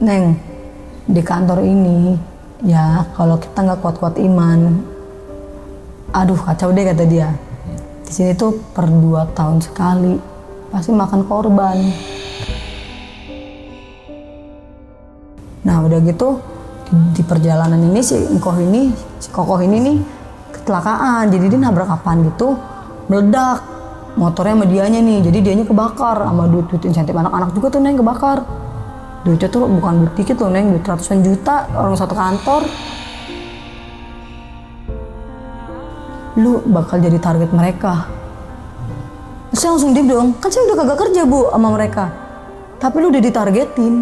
Neng, di kantor ini ya kalau kita nggak kuat-kuat iman, aduh kacau deh kata dia. Di sini tuh per 2 tahun sekali pasti makan korban. Nah udah gitu di perjalanan ini si kokoh ini nih kecelakaan, jadi dia nabrak apaan gitu, meledak motornya sama dianya nih, jadi dianya kebakar sama duit insentif anak-anak juga tuh Neng kebakar. Duitnya tuh bukan duit dikit loh Neng, duit ratusan juta orang satu kantor. Lu bakal jadi target mereka. Terus saya langsung diem dong, kan saya udah kagak kerja bu sama mereka, tapi lu udah ditargetin.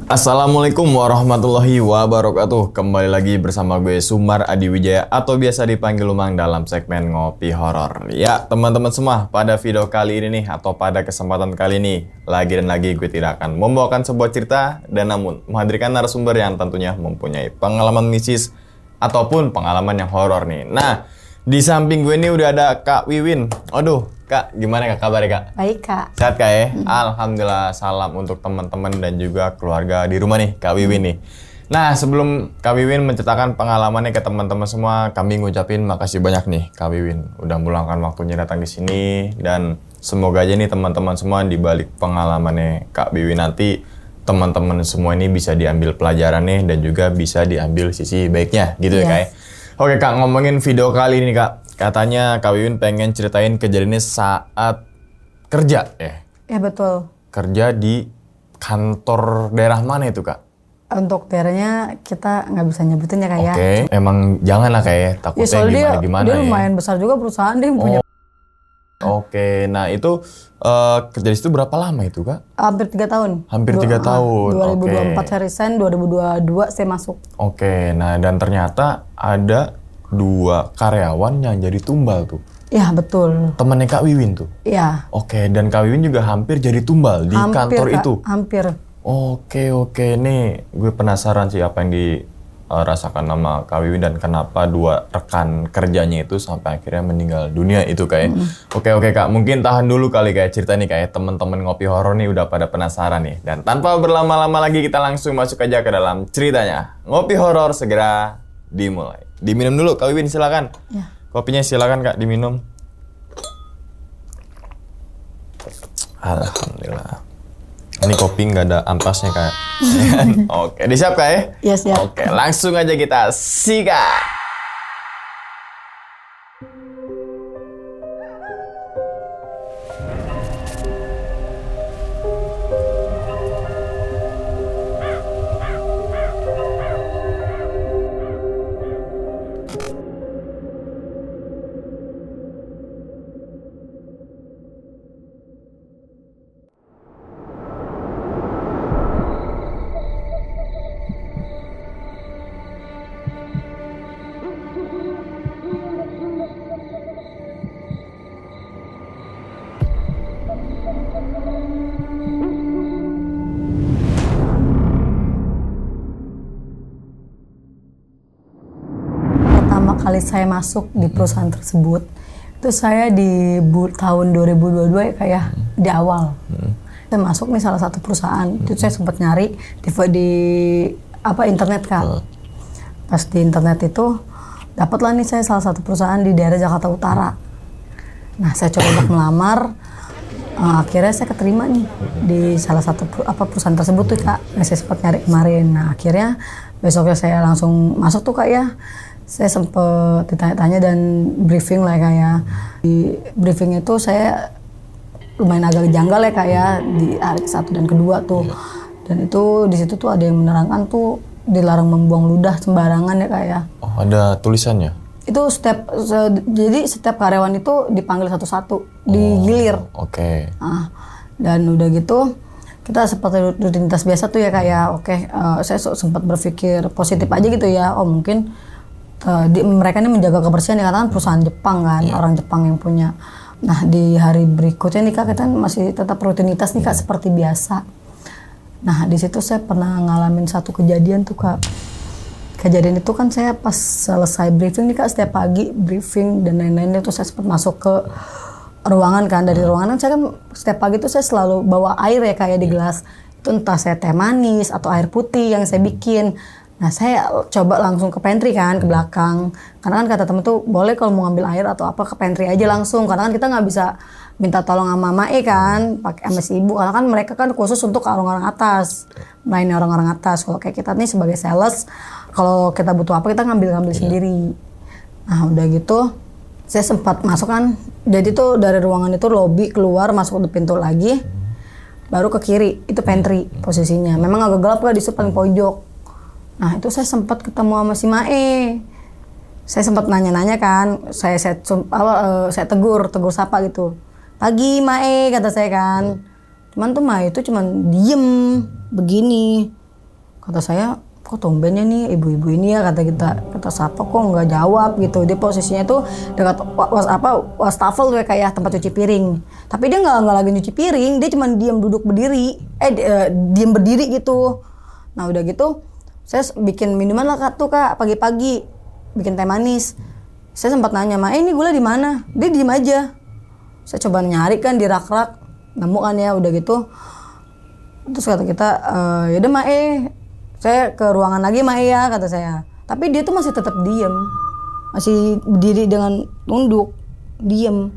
Assalamualaikum warahmatullahi wabarakatuh. Kembali lagi bersama gue Sumar Adi Wijaya atau biasa dipanggil Lumang dalam segmen Ngopi Horor. Ya teman-teman semua, pada video kali ini nih atau pada kesempatan kali ini lagi dan lagi gue tidak akan membawakan sebuah cerita dan namun menghadirkan narasumber yang tentunya mempunyai pengalaman mistis ataupun pengalaman yang horor nih. Nah, di samping gue ini udah ada Kak Wiwin. Aduh, Kak, gimana Kak kabarnya Kak? Baik Kak. Sehat Kak ya? Alhamdulillah, salam untuk teman-teman dan juga keluarga di rumah nih, Kak Wiwin nih. Nah, sebelum Kak Wiwin menceritakan pengalamannya ke teman-teman semua, kami ngucapin makasih banyak nih Kak Wiwin udah meluangkan waktunya datang di sini, dan semoga aja nih teman-teman semua di balik pengalamannya Kak Wiwin nanti teman-teman semua ini bisa diambil pelajarannya dan juga bisa diambil sisi baiknya gitu ya Kak ya. Oke Kak, ngomongin video kali ini Kak. Katanya Kak Wiwin pengen ceritain kejadiannya saat kerja ya? Ya betul. Kerja di kantor daerah mana itu Kak? Untuk daerahnya kita nggak bisa nyebutin ya Kak ya. Oke, emang jangan lah Kak ya, takutnya soalnya gimana dia ya. lumayan besar juga perusahaan dia punya. Oke, nah itu kerja di situ berapa lama itu Kak? Hampir 3 tahun. Hampir 3 tahun. 2024 saya resign, 2022 saya masuk. Oke, nah dan ternyata ada 2 karyawan yang jadi tumbal tuh. Ya betul. Temennya Kak Wiwin tuh? Iya. Oke, dan Kak Wiwin juga hampir jadi tumbal di kantor Kak, itu? Hampir. Oke, nih gue penasaran sih apa yang dirasakan sama Kak Wiwin dan kenapa 2 rekan kerjanya itu sampai akhirnya meninggal dunia itu Kak ya. Oke Kak, mungkin tahan dulu kali Kak cerita nih Kak ya. Temen-temen Ngopi Horor nih udah pada penasaran nih. Dan tanpa berlama-lama lagi kita langsung masuk aja ke dalam ceritanya. Ngopi Horor segera dimulai. Diminum dulu Kak Wiwin silakan. Ya. Kopinya silakan Kak diminum. Alhamdulillah. Ini kopi nggak ada ampasnya Kak. Oke, disiap Kak ya? Iya siap. Oke, langsung aja kita sikat. Pertama kali saya masuk di perusahaan tersebut, itu saya di tahun 2022 ya Kak ya, di awal. Saya masuk nih salah satu perusahaan, itu saya sempat nyari di internet Kak. Pas di internet itu, dapatlah nih saya salah satu perusahaan di daerah Jakarta Utara. Nah saya coba untuk melamar, akhirnya saya keterima nih di salah satu perusahaan tersebut tuh Kak. Nah, saya sempat nyari kemarin. Nah akhirnya besoknya saya langsung masuk tuh Kak ya. Saya sempet ditanya-tanya dan briefing lah Kak ya. Di briefing itu saya lumayan agak janggal ya Kak ya di hari ke-1 dan ke-2 tuh. Dan itu di situ tuh ada yang menerangkan tuh dilarang membuang ludah sembarangan ya Kak ya. Oh, ada tulisannya? Itu jadi setiap karyawan itu dipanggil satu-satu, digilir. Oke. Nah, dan udah gitu kita seperti rutinitas biasa tuh ya kayak saya sempat berpikir positif aja gitu ya. Oh mungkin mereka ini menjaga kebersihan ya karena kan perusahaan Jepang kan, orang Jepang yang punya. Nah di hari berikutnya nih Kak kita masih tetap rutinitas nih Kak seperti biasa. Nah di situ saya pernah ngalamin satu kejadian tuh Kak. Kejadian itu kan saya pas selesai briefing nih Kak, setiap pagi briefing dan lain-lain itu saya sempat masuk ke ruangan kan. Dari ruangan kan saya kan setiap pagi itu saya selalu bawa air ya kayak di gelas. Itu entah saya teh manis atau air putih yang saya bikin. Nah saya coba langsung ke pantry kan, ke belakang. Karena kan kata temen tuh boleh kalau mau ngambil air atau apa ke pantry aja langsung. Karena kan kita nggak bisa minta tolong sama Mae kan, pakai sama si ibu. Karena kan mereka kan khusus untuk orang-orang atas, melayani orang-orang atas. Kalau kayak kita nih sebagai sales, kalau kita butuh apa kita ngambil sendiri. Nah udah gitu, saya sempat masuk kan. Jadi tuh dari ruangan itu lobby keluar masuk ke pintu lagi, baru ke kiri itu pantry posisinya. Memang agak gelap Kak, di situ paling pojok. Nah itu saya sempat ketemu sama si Mae. Saya sempat nanya-nanya kan, saya tegur sapa gitu. Pagi Mae kata saya kan. Cuman tuh Mae itu cuman diem begini. Kata saya, kok tumbennya nih ibu-ibu ini ya kata sapa kok nggak jawab gitu. Dia posisinya tuh dekat wastafel tuh kayak tempat cuci piring. Tapi dia nggak lagi nyuci piring, dia cuman diem duduk berdiri. Diem berdiri gitu. Nah udah gitu, saya bikin minuman lah Kak pagi-pagi, bikin teh manis. Saya sempat nanya, "Ma, ini gula di mana?" Dia diem aja. Saya coba nyari kan di rak-rak, nemu kan ya, udah gitu. Terus kata kita, yaudah Mae, saya ke ruangan lagi Mae ya, kata saya. Tapi dia tuh masih tetap diem, masih berdiri dengan nunduk, diem.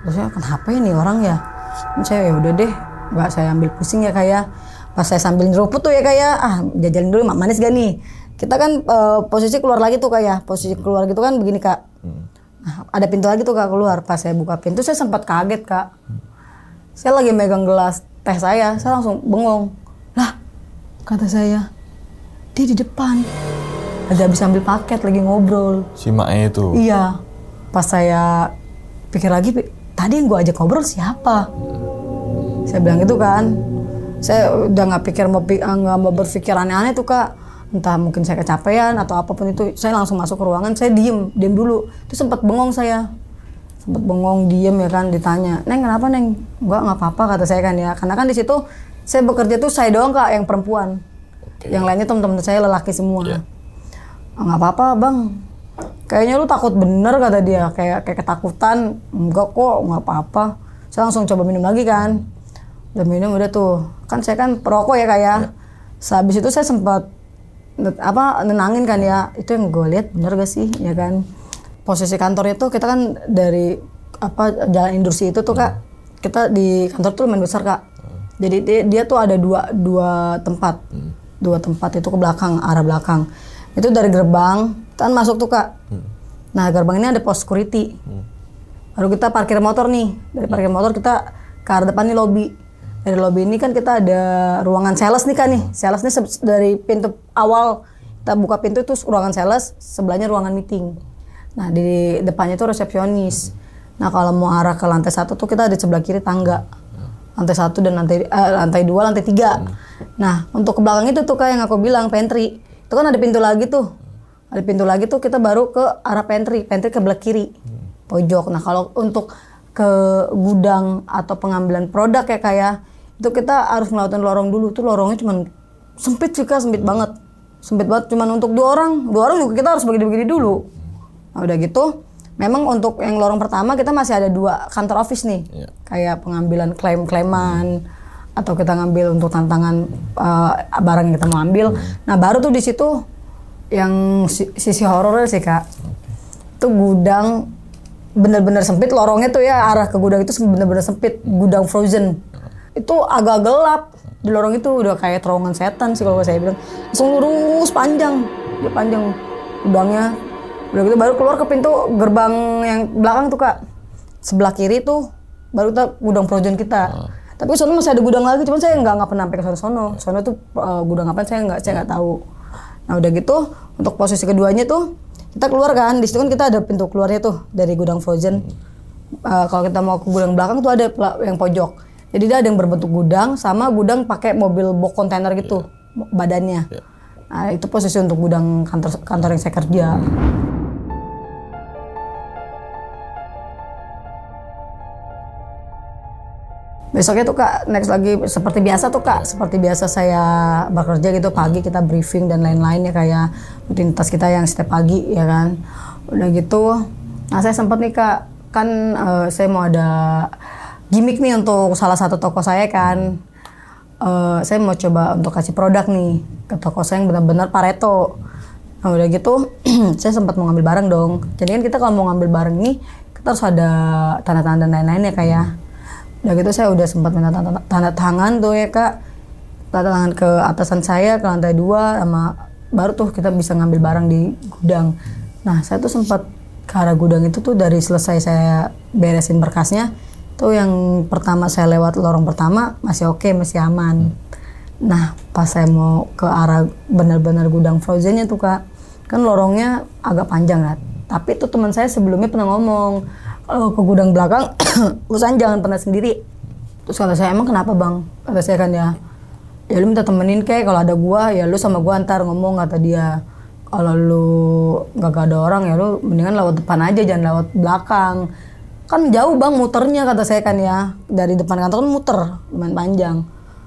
Terus saya, kenapa ini orang ya? Terus saya, ya udah deh, nggak saya ambil pusing ya kayak. Pas saya sambil nyeruput tuh ya kayak, jajalin dulu manis gak nih? Kita kan posisi keluar lagi tuh kayak, posisi keluar gitu kan begini Kak. Nah, ada pintu lagi tuh Kak keluar. Pas saya buka pintu saya sempat kaget Kak. Saya lagi megang gelas teh saya langsung bengong. Lah, kata saya, dia di depan. Lagi habis ambil paket, lagi ngobrol. Si Mae itu? Iya. Pas saya pikir lagi, tadi yang gue ajak ngobrol siapa? Saya bilang gitu kan. Saya udah nggak mau berpikir aneh-aneh tuh Kak. Entah mungkin saya kecapean atau apapun itu. Saya langsung masuk ke ruangan, saya diem dulu. Itu sempat bengong saya. Sempat bengong, diem ya kan, ditanya, "Neng kenapa Neng?" "Nggak apa-apa," kata saya kan ya. Karena kan di situ saya bekerja tuh saya doang Kak yang perempuan. Okay. Yang lainnya teman-teman saya lelaki semua. Yeah. "Nggak apa-apa Bang. Kayaknya lu takut bener," kata dia. Kayak ketakutan. "Enggak kok, nggak apa-apa." Saya langsung coba minum lagi kan. Udah minum udah tuh. Kan saya kan perokok ya kayak. Sehabis itu saya sempat nenangin kan ya. Itu yang gue lihat bener gak sih ya kan. Posisi kantornya tuh kita kan dari jalan industri itu tuh Kak. Kita di kantor tuh lumayan besar Kak. Jadi dia tuh ada dua tempat. Dua tempat itu ke belakang, arah belakang. Itu dari gerbang, kan masuk tuh Kak. Nah gerbang ini ada pos security. Baru kita parkir motor nih. Dari parkir motor kita ke arah depan nih lobby. Dari lobby ini kan kita ada ruangan sales nih kan nih. Sales nih dari pintu awal kita buka pintu itu ruangan sales, sebelahnya ruangan meeting. Nah di depannya itu resepsionis. Nah kalau mau arah ke lantai 1 tuh kita ada di sebelah kiri tangga. Lantai 1 dan lantai 2, lantai 3. Nah untuk ke belakang itu tuh kayak yang aku bilang pantry. Itu kan ada pintu lagi tuh. Ada pintu lagi tuh kita baru ke arah pantry. Pantry ke belah kiri. Pojok. Nah kalau untuk ke gudang atau pengambilan produk ya kayak itu kita harus melewati lorong dulu. Tuh lorongnya cuman sempit sih Kak, sempit banget. Sempit banget cuman untuk dua orang juga kita harus begini-begini dulu. Nah udah gitu, memang untuk yang lorong pertama kita masih ada 2 kantor office nih. Kayak pengambilan klaim-klaiman atau kita ngambil untuk tantangan barang yang kita mau ambil. Nah baru tuh di situ yang sisi horornya sih Kak. Itu gudang bener-bener sempit, lorongnya tuh ya arah ke gudang itu bener-bener sempit, gudang frozen. Itu agak gelap. Di lorong itu udah kayak terowongan setan sih kalau saya bilang. Langsung lurus panjang. Dia panjang gudangnya. Udah gitu baru keluar ke pintu gerbang yang belakang tuh Kak. Sebelah kiri tuh baru kita gudang frozen kita. Tapi sono masih ada gudang lagi, cuman saya nggak pernah sampai ke sono. Sono tuh gudang apa saya nggak tahu. Nah udah gitu untuk posisi keduanya tuh kita keluar kan, di situ kan kita ada pintu keluarnya tuh dari gudang frozen. Kalau kita mau ke gudang belakang tuh ada yang pojok. Jadi dia ada yang berbentuk gudang sama gudang pakai mobil box kontainer gitu badannya. Nah itu posisi untuk gudang kantor yang saya kerja. Besoknya tuh Kak, next lagi seperti biasa tuh Kak, seperti biasa saya bekerja gitu pagi kita briefing dan lain-lain ya kayak rutinitas kita yang setiap pagi ya kan. Udah gitu, nah saya sempat nih Kak, kan saya mau ada gimmick nih untuk salah satu toko saya kan. Saya mau coba untuk kasih produk nih ke toko saya yang benar-benar Pareto. Nah udah gitu, saya sempat mau ngambil barang dong. Jadi kan kita kalau mau ngambil barang ini, kita harus ada tanda tangan dan lain-lain ya kayak. Udah gitu saya udah sempat minta tanda tangan tuh ya Kak. Tanda tangan ke atasan saya ke lantai 2 sama baru tuh kita bisa ngambil barang di gudang. Nah saya tuh sempat ke arah gudang itu tuh dari selesai saya beresin berkasnya. Tuh yang pertama saya lewat lorong pertama masih oke, masih aman. Nah pas saya mau ke arah benar-benar gudang frozennya tuh Kak. Kan lorongnya agak panjang kan. Tapi tuh teman saya sebelumnya pernah ngomong, kalau ke gudang belakang, usahain jangan pernah sendiri. Terus kata saya, emang kenapa bang? Kata saya kan ya lu minta temenin kayak kalau ada gua, ya lu sama gua antar ngomong kata dia. Kalau lu gak ada orang ya lu mendingan lewat depan aja, jangan lewat belakang. Kan jauh bang muternya kata saya kan ya. Dari depan kantor kan muter, lumayan panjang.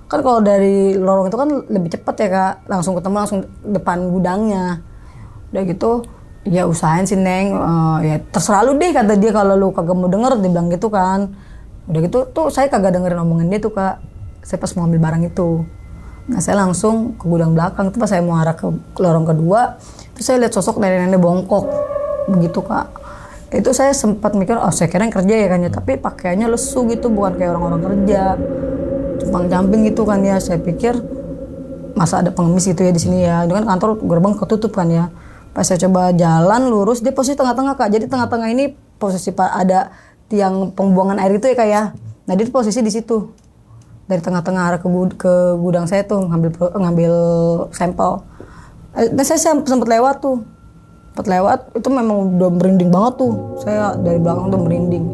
Kan kalau dari lorong itu kan lebih cepat ya Kak, langsung ketemu langsung depan gudangnya. Udah gitu, ya usahain sih Neng, ya terserah lu deh kata dia kalau lu kagak mau denger, dia bilang gitu kan. Udah gitu tuh saya kagak dengerin omongan dia tuh Kak. Saya pas mau ambil barang itu. Nah saya langsung ke gudang belakang, tuh pas saya mau arah ke lorong kedua, terus saya lihat sosok nenek-nenek bongkok, begitu Kak. Itu saya sempat mikir, oh saya kira yang kerja ya kan ya, tapi pakaiannya lesu gitu, bukan kayak orang-orang kerja. Jumping gitu kan ya, saya pikir masa ada pengemis gitu ya di sini ya, itu kan kantor gerbang ketutup kan ya. Pas saya coba jalan lurus, dia posisi tengah-tengah Kak. Jadi tengah-tengah ini posisi ada tiang pembuangan air itu ya Kak ya. Nah dia posisi di situ. Dari tengah-tengah arah ke gudang saya tuh ngambil sampel. Nah saya sempat lewat tuh. Sempat lewat, itu memang udah merinding banget tuh. Saya dari belakang tuh merinding.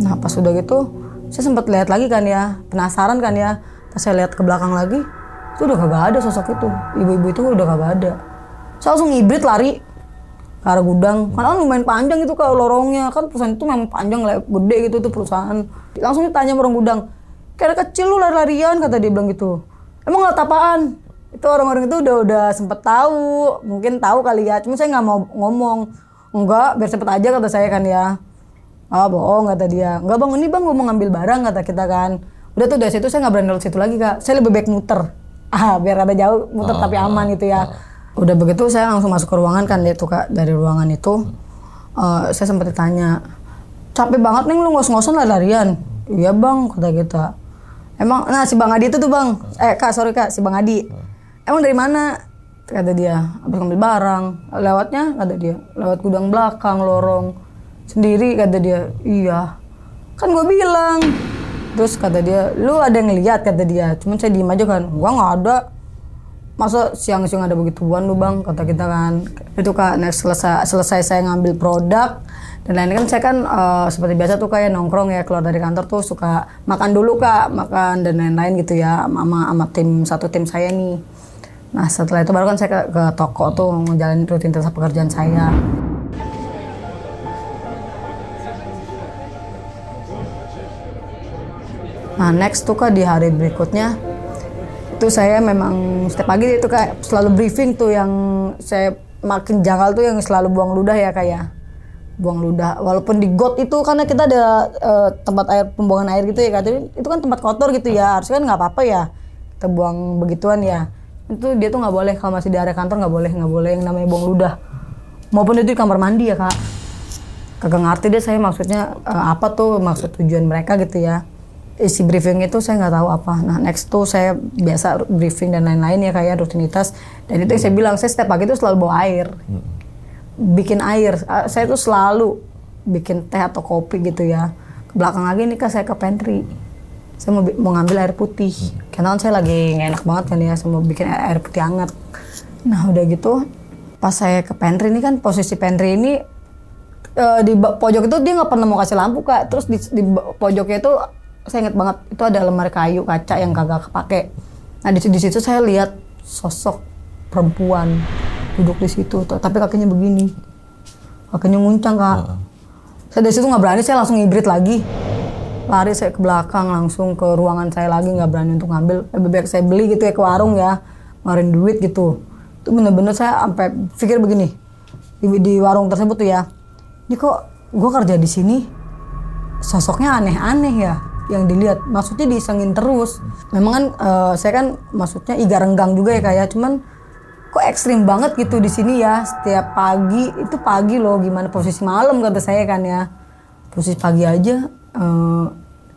Nah pas udah gitu, saya sempat lihat lagi kan ya. Penasaran kan ya. Pas saya lihat ke belakang lagi, itu udah kagak ada sosok itu. Ibu-ibu itu udah kagak ada. Saya langsung ngibrit lari ke arah gudang. Karena lumayan panjang itu kalau lorongnya. Kan perusahaan itu memang panjang, gede gitu tuh perusahaan. Langsung ditanya orang gudang, kayak kecil lu lari-larian kata dia bilang gitu. Emang ngeliat apaan? Itu orang-orang itu udah sempet tahu. Mungkin tahu kali ya. Cuma saya nggak mau ngomong. Enggak, biar cepet aja kata saya kan ya. Ah bohong kata dia. Enggak bang, ini bang gue mau ngambil barang kata kita kan. Udah tuh dari situ saya nggak berani lewat situ lagi Kak. Saya lebih baik muter. Biar ada jauh muter tapi aman gitu ya. Udah begitu saya langsung masuk ke ruangan kan dia tuh Kak. Dari ruangan itu saya sempat ditanya, capek banget nih lu ngos-ngosan larian. Iya bang kata kita. Emang nah si Bang Adi itu tuh bang. Kak sorry Kak si Bang Adi. Emang dari mana? Kata dia. Habis ngambil barang. Lewatnya kata dia. Lewat gudang belakang lorong. Sendiri kata dia. Iya. Kan gue bilang. Terus kata dia, lu ada yang ngeliat kata dia. Cuman saya diem aja kan. Gua nggak ada. Masa siang-siang ada begituan lu bang, kata kita kan. Itu Kak, selesai saya ngambil produk dan lain-lain kan saya kan seperti biasa tuh kayak nongkrong ya, keluar dari kantor tuh suka makan dulu Kak, makan dan lain-lain gitu ya sama satu tim saya nih. Nah setelah itu baru kan saya ke toko tuh ngejalanin rutinitas pekerjaan saya. Nah next tuh Kak di hari berikutnya itu saya memang setiap pagi itu Kak selalu briefing tuh yang saya makin janggal tuh yang selalu buang ludah ya Kak ya. Buang ludah walaupun di got itu karena kita ada tempat air pembuangan air gitu ya Kak. Tapi itu kan tempat kotor gitu ya. Harusnya kan nggak apa-apa ya kita buang begituan ya. Itu dia tuh nggak boleh kalau masih di area kantor nggak boleh yang namanya buang ludah. Maupun itu di kamar mandi ya Kak. Kagak ngerti deh saya maksudnya apa tuh maksud tujuan mereka gitu ya. Isi briefing itu saya nggak tahu apa. Nah next tuh saya biasa briefing dan lain-lain ya kayak rutinitas. Dan itu yang saya bilang saya setiap pagi itu selalu bawa air, bikin air. Saya tuh selalu bikin teh atau kopi gitu ya. Ke belakang lagi nih Kak saya ke pantry. Saya mau ngambil air putih. Karena kan saya lagi nggak enak banget kan ya, saya mau bikin air putih hangat. Nah udah gitu, pas saya ke pantry ini kan posisi pantry ini di pojok itu dia nggak pernah mau kasih lampu Kak. Terus di pojoknya itu saya inget banget itu ada lemari kayu kaca yang kagak kepake. Nah di situ saya lihat sosok perempuan duduk di situ, tapi kakinya begini, kakinya nguncang Kak. Saya dari situ nggak berani, saya langsung hibrid lagi. Lari saya ke belakang langsung ke ruangan saya lagi, nggak berani untuk ngambil. Lebih baik saya beli gitu ya ke warung ya, ngeluarin duit gitu. Itu bener-bener saya sampai pikir begini, di warung tersebut tuh ya, ini kok gue kerja di sini sosoknya aneh-aneh ya yang dilihat. Maksudnya disengin terus. Memang kan saya kan maksudnya iga renggang juga ya kayak, cuman kok ekstrim banget gitu di sini ya. Setiap pagi itu pagi loh, gimana posisi malam kata saya kan ya. Posisi pagi aja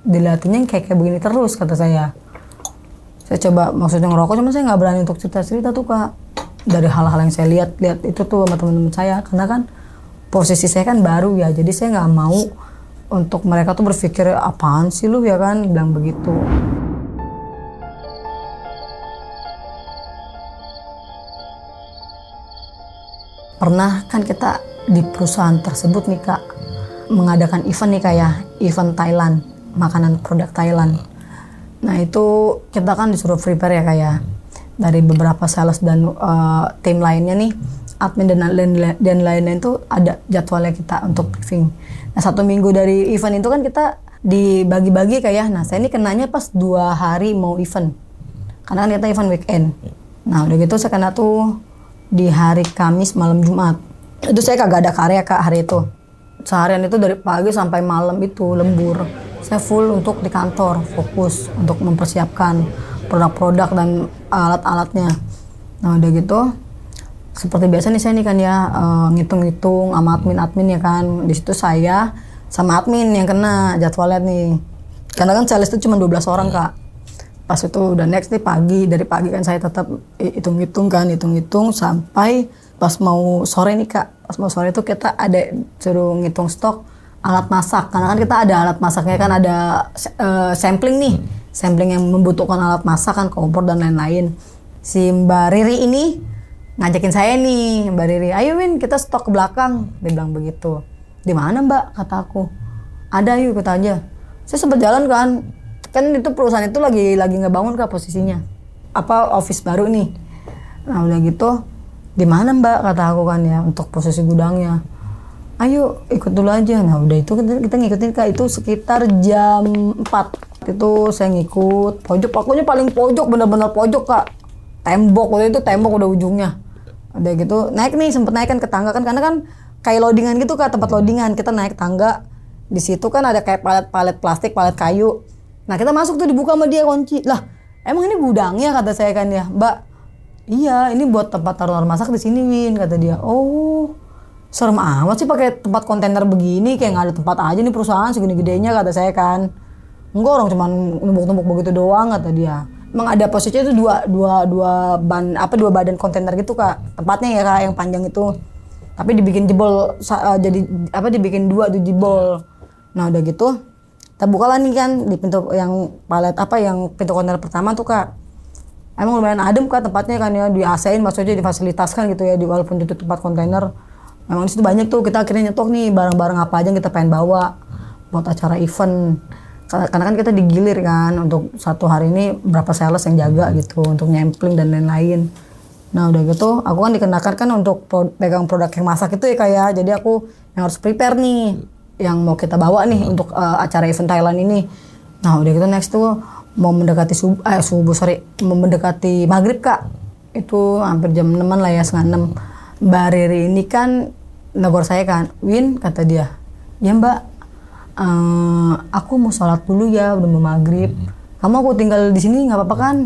dilihatinnya kayak begini terus kata saya. Saya coba maksudnya ngerokok, cuma saya nggak berani untuk cerita tuh Kak. Dari hal-hal yang saya lihat itu tuh sama teman-teman saya, karena kan posisi saya kan baru ya, jadi saya nggak mau untuk mereka tuh berpikir apaan sih lu ya kan, bilang begitu. Pernah kan kita di perusahaan tersebut nih Kak, mengadakan event nih kayak event Thailand, makanan produk Thailand. Nah itu kita kan disuruh prepare ya kayak dari beberapa sales dan tim lainnya nih, admin dan lain-lain itu ada jadwalnya kita untuk briefing. Nah 1 minggu dari event itu kan kita dibagi-bagi kayak, nah saya ini kenanya pas 2 hari mau event, karena kan kita event weekend. Nah udah gitu saya kena tuh di hari Kamis malam Jumat. Itu saya kagak ada karya Kak hari itu. Seharian itu dari pagi sampai malam itu lembur. Saya full untuk di kantor, fokus untuk mempersiapkan produk-produk dan alat-alatnya. Nah udah gitu, seperti biasa nih saya nih kan ya ngitung-ngitung sama admin-admin ya kan. Di situ saya sama admin yang kena jadwalnya nih. Karena kan sales itu cuma 12 orang Kak. Pas itu udah next nih pagi, dari pagi kan saya tetap hitung-hitung sampai pas mau sore nih Kak. Pas mau sore itu kita ada suruh ngitung stok alat masak, karena kan kita ada alat masaknya kan, ada sampling nih, sampling yang membutuhkan alat masak kan, kompor dan lain-lain. Si Mbak Riri ini ngajakin saya nih, Mbak Riri, ayo Win kita stok ke belakang, dia bilang begitu. Di mana Mbak, kata aku. Ada, yuk ikut aja. Saya sempat jalan kan itu perusahaan itu lagi ngebangun Kak posisinya, office baru nih. Nah udah gitu, di mana Mbak, kata aku kan ya, untuk posisi gudangnya. Ayo ikut dulu aja. Nah udah itu kita ngikutin Kak, itu sekitar jam 4. Itu saya ngikut, pokoknya paling pojok, bener-bener pojok Kak. Tembok, waktu itu tembok udah ujungnya. Udah gitu, naik nih, sempet naik kan ke tangga kan, karena kan kayak loadingan gitu Kak, tempat loadingan. Kita naik tangga, di situ kan ada kayak palet plastik, palet kayu. Nah kita masuk tuh, dibuka sama dia kunci. Lah emang ini gudangnya, kata saya kan ya. Mbak, iya ini buat tempat taruh air masak di sini Win, kata dia. Oh serem amat sih pakai tempat kontainer begini, kayak nggak ada tempat aja nih perusahaan segini gedenya, kata saya kan. Enggak, orang cuma numpuk-numpuk begitu doang, kata dia. Emang ada posisinya itu dua badan kontainer gitu Kak, tempatnya ya Kak, yang panjang itu. Tapi dibikin jebol, jadi dibikin 2 tuh jebol. Nah udah gitu, kita buka lah nih kan di pintu yang yang pintu kontainer pertama tuh Kak. Emang lumayan adem Kak tempatnya kan ya, di AC-in, maksudnya difasilitaskan gitu ya, walaupun itu tempat kontainer. Memang di situ banyak tuh, kita akhirnya nyetok nih barang-barang apa aja yang kita pengen bawa buat acara event. Karena kan kita digilir kan untuk 1 hari ini berapa sales yang jaga gitu untuk nyampling dan lain-lain. Nah udah gitu aku kan dikenakan kan untuk pegang produk yang masak itu ya kayak, jadi aku yang harus prepare nih yang mau kita bawa nih untuk acara event Thailand ini. Nah udah gitu next tuh mau mendekati mau mendekati maghrib Kak, itu hampir jam 6-an lah ya, 5:30. Mbak Riri ini kan negor saya kan, Win, kata dia, ya Mbak, aku mau sholat dulu ya, udah mau maghrib. Kamu aku tinggal di sini nggak apa-apa kan?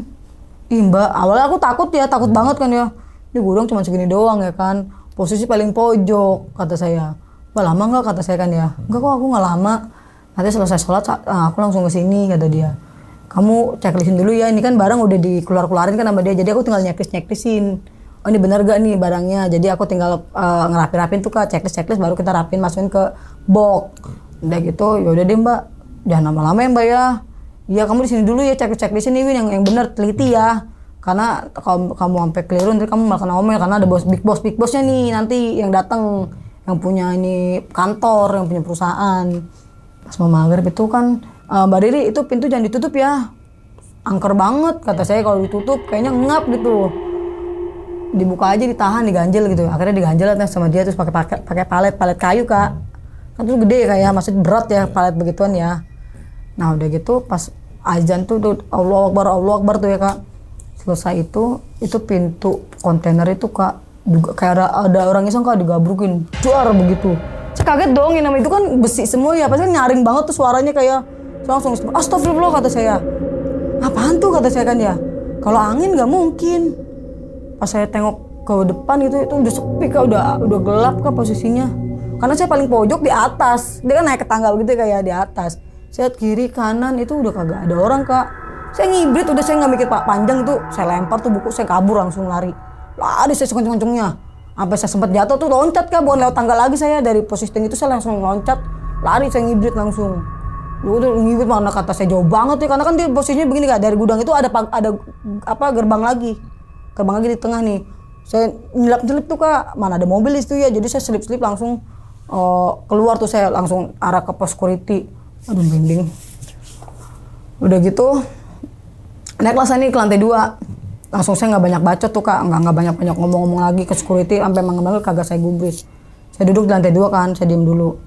Ih Mbak, awalnya aku takut banget kan ya. Ini gudang cuma segini doang ya kan, posisi paling pojok, kata saya. Mbak lama nggak, kata saya kan ya. Enggak kok, aku nggak lama. Nanti selesai sholat aku langsung ke sini, kata dia. Kamu checklistin dulu ya, ini kan barang udah dikeluarin kan sama dia, jadi aku tinggal nyeklisin. Oh ini benar gak nih barangnya, jadi aku tinggal ngerapi-rapin tuh Kak, checklist baru kita rapin, masukin ke box. Udah gitu, yaudah deh Mbak, jangan lama-lama ya Mbak ya. Iya kamu di sini dulu ya, cek di sini Win yang benar, teliti ya. Karena kalau kamu sampai keliru nanti kamu malah kena omel karena ada big bossnya nih nanti yang datang, yang punya ini kantor, yang punya perusahaan. Pas mau maghrib itu kan, Mbak Riri itu pintu jangan ditutup ya, angker banget kata saya, kalau ditutup kayaknya ngap gitu. Dibuka aja, ditahan, diganjel gitu. Akhirnya diganjel sama dia, terus pakai palet kayu kak. Kan tuh gede kayak, maksud berat ya palet begituan ya. Nah udah gitu pas azan tuh Allah Akbar tuh ya kak. Selesai itu pintu kontainer itu kak juga kayak ada orang iseng kak digabrukin, juar begitu. Saya kaget dong, yang namanya itu kan besi semua ya, pasti kan nyaring banget tuh suaranya kayak. Saya langsung astagfirullah kata saya. Apaan tuh kata saya kan ya. Kalau angin nggak mungkin. Pas saya tengok ke depan itu udah sepi kak, udah gelap kak posisinya. Karena saya paling pojok di atas, dia kan naik ke tangga gitu kayak di atas. Saya lihat kiri kanan itu udah kagak ada orang kak. Saya ngibrit, udah saya nggak mikir panjang itu, saya lempar tuh buku, saya kabur langsung lari saya sekenceng-kencengnya. Sampai saya sempat jatuh tuh loncat kak, bukan lewat tangga lagi saya, dari posisi itu saya langsung loncat, lari saya ngibrit langsung. Udah ngibrit mana kata saya jauh banget ya, karena kan dia posisinya begini kak, dari gudang itu ada gerbang lagi di tengah nih. Saya nyelip tuh kak, mana ada mobil itu ya, jadi saya selip langsung keluar tuh, saya langsung arah ke pos security. Aduh merinding. Udah gitu naiklah saya nih ke lantai 2. Langsung saya nggak banyak bacot tuh kak, nggak banyak ngomong lagi ke security, sampai manggil kagak saya gubris. Saya duduk di lantai 2 kan, saya diem dulu.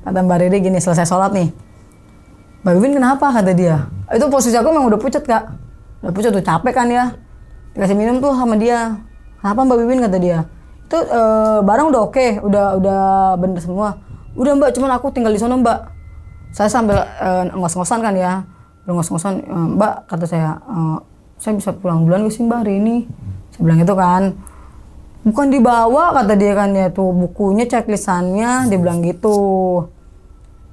Kata Mbak Riri gini, selesai sholat nih, Mbak Bibin kenapa kata dia. Itu posisi aku memang udah pucat kak, udah pucat tuh, capek kan ya. Dikasih minum tuh sama dia. Kenapa Mbak Bibin kata dia. Itu barang udah oke, udah bener semua. Udah Mbak, cuman aku tinggal di sana Mbak. Saya sambil ngos-ngosan kan ya, ngos-ngosan, Mbak kata saya bisa pulang duluan gak sih Mbak hari ini? Saya bilang gitu kan. Bukan dibawa kata dia kan ya, tuh bukunya, checklistannya, dia bilang gitu.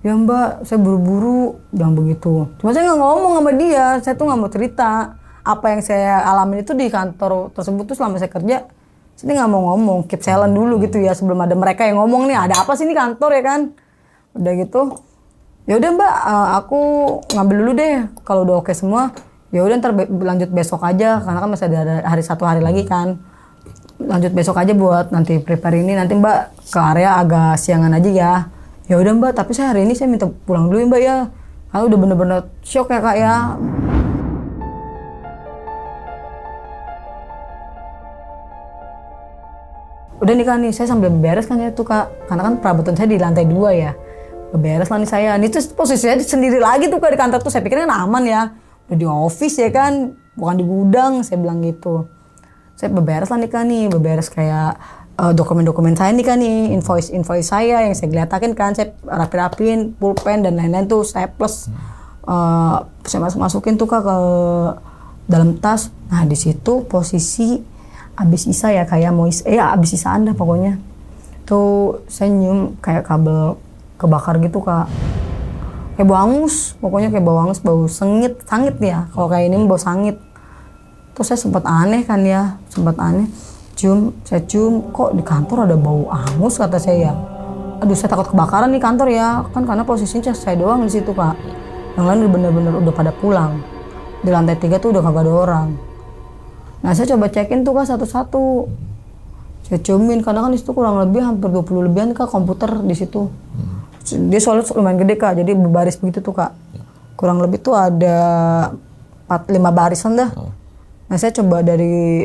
Ya Mbak, saya buru-buru, bilang begitu. Cuma saya nggak ngomong sama dia, saya tuh nggak mau cerita apa yang saya alamin itu di kantor tersebut tuh selama saya kerja. Saya nggak mau ngomong, keep silent dulu gitu ya, sebelum ada mereka yang ngomong nih, ada apa sih ini kantor ya kan? Udah gitu. Ya udah Mbak, aku ngambil dulu deh. Kalau udah oke semua, ya udah ntar lanjut besok aja, karena kan masih ada satu hari lagi kan. Lanjut besok aja buat nanti prepare ini. Nanti Mbak ke area agak siangan aja ya. Ya udah Mbak, tapi saya hari ini saya minta pulang dulu ya Mbak ya. Karena udah bener-bener shock ya kak ya. Udah nih kan nih, saya sambil beres kan ya tuh kak. Karena kan perabotan saya di lantai 2 ya. Beres lah nih saya. Ini tuh posisinya sendiri lagi tuh kak di kantor tuh. Saya pikir kan aman ya. Udah di office ya kan. Bukan di gudang, saya bilang gitu. Saya beberes lah nih kan nih. Beberes kayak dokumen-dokumen saya nih kan nih. Invoice saya yang saya geletakin kan. Saya rapi-rapiin, pulpen dan lain-lain tuh. Saya plus. Saya masukin tuh kak ke dalam tas. Nah di situ posisi abis isa ya kayak mau abis isa Anda pokoknya. Tuh saya nyium kayak kabel kebakar gitu kak, kayak bau angus, pokoknya kayak bau angus, bau sangit ya, kalau kayak ini bau sangit. Terus saya sempat aneh kan ya, saya cium, kok di kantor ada bau angus kata saya ya. Aduh saya takut kebakaran nih kantor ya, kan karena posisinya saya doang di situ kak, yang lain bener-bener udah pada pulang. Di lantai 3 tuh udah kagak ada orang. Nah saya coba cekin tuh kak satu-satu, saya ciumin, karena kan di situ kurang lebih hampir 20 lebihan kak komputer di situ. Dia soalnya lumayan gede kak, jadi berbaris begitu tuh kak. Kurang lebih tuh ada 4-5 barisan dah. Nah saya coba dari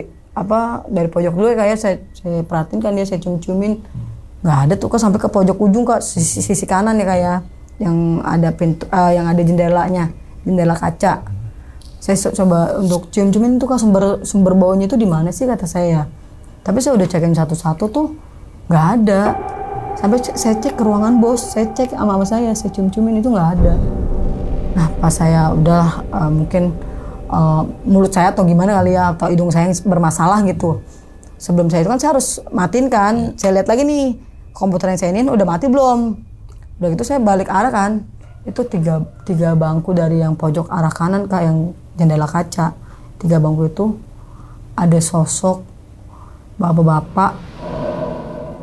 pojok dulu ya kak ya, saya perhatiin kan dia, saya cium-ciumin. Nggak ada tuh kak sampai ke pojok ujung kak, sisi kanan ya kak ya. Yang ada pintu, yang ada jendela kaca. Saya coba untuk cium-ciumin tuh kak, sumber baunya itu di mana sih kata saya. Tapi saya udah cekin satu-satu tuh nggak ada. Sampai saya cek ke ruangan bos, saya cek sama saya cium-ciumin itu nggak ada. Nah pas saya udah mungkin mulut saya atau gimana kali ya, atau hidung saya yang bermasalah gitu. Sebelum saya itu kan saya harus matiin kan, saya lihat lagi nih komputer yang saya ini udah mati belum. Udah gitu saya balik arah kan, itu tiga bangku dari yang pojok arah kanan kak, yang jendela kaca. 3 bangku itu ada sosok bapak-bapak,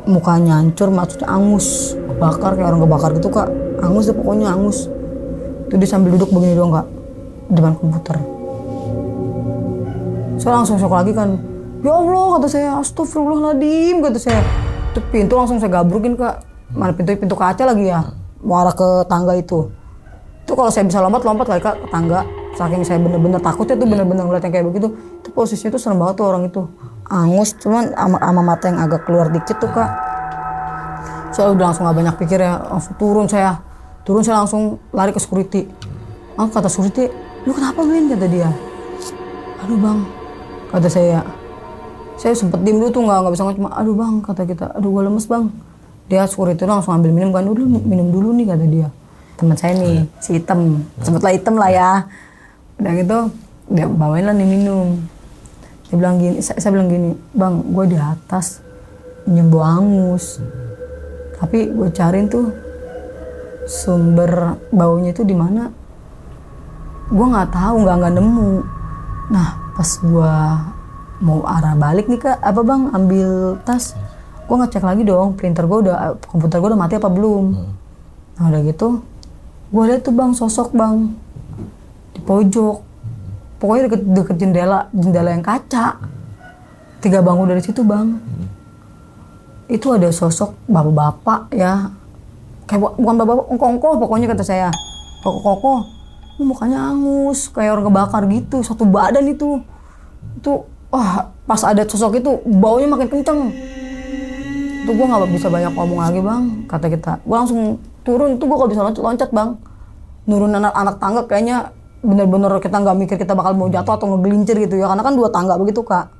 mukanya hancur, maksudnya angus, kebakar kayak orang kebakar gitu kak, angus deh pokoknya angus. Itu dia sambil duduk begini doang kak, di depan komputer. Saya langsung shock lagi kan. Ya Allah, kata saya, astagfirullahaladzim, kata saya. Itu pintu langsung saya gabrukin, Kak. Mana pintu kaca lagi ya, mau arah ke tangga itu. Itu kalau saya bisa lompat kali, Kak, ke tangga. Saking saya bener-bener takutnya tuh, bener-bener ngeliat yang kayak begitu. Itu posisinya tuh serem banget tuh orang itu. Angus, cuman sama mata yang agak keluar dikit tuh, Kak. Saya udah langsung gak banyak pikir ya, langsung turun saya langsung lari ke security. Kata security, lu kenapa Win, kata dia. Aduh bang, kata saya sempet diem dulu tuh nggak bisa ngomong, cuma aduh bang, kata kita, aduh gue lemes bang. Dia security langsung ambil minum kan, udah minum dulu nih, kata dia. Teman saya nih, si hitam, sebutlah hitam lah ya. Udah gitu, dia bawain lah nih minum. Dia bilang gini, saya bilang gini, bang, gue di atas nyium bau angus. Tapi gue cariin tuh sumber baunya itu di mana. Gue nggak tahu, nggak nemu. Nah, pas gue mau arah balik nih Kak, apa bang, ambil tas, gue ngecek lagi dong, komputer gue udah mati apa belum. Nah udah gitu, gue lihat tuh bang, sosok bang di pojok, pokoknya deket jendela yang kaca, 3 bangku dari situ bang. Itu ada sosok bapak-bapak ya, kayak bukan bapak-bapak, ongkoh-ongkoh pokoknya kata saya, ongkoh-ongkoh, mukanya angus, kayak orang kebakar gitu, satu badan itu. Wah, pas ada sosok itu, baunya makin kenceng. Itu gue gak bisa banyak ngomong lagi bang, kata kita. Gue langsung turun, itu gue gak bisa loncat bang. Nurun anak tangga kayaknya bener-bener kita gak mikir kita bakal mau jatuh atau ngegelincir gitu ya. Karena kan 2 tangga begitu Kak.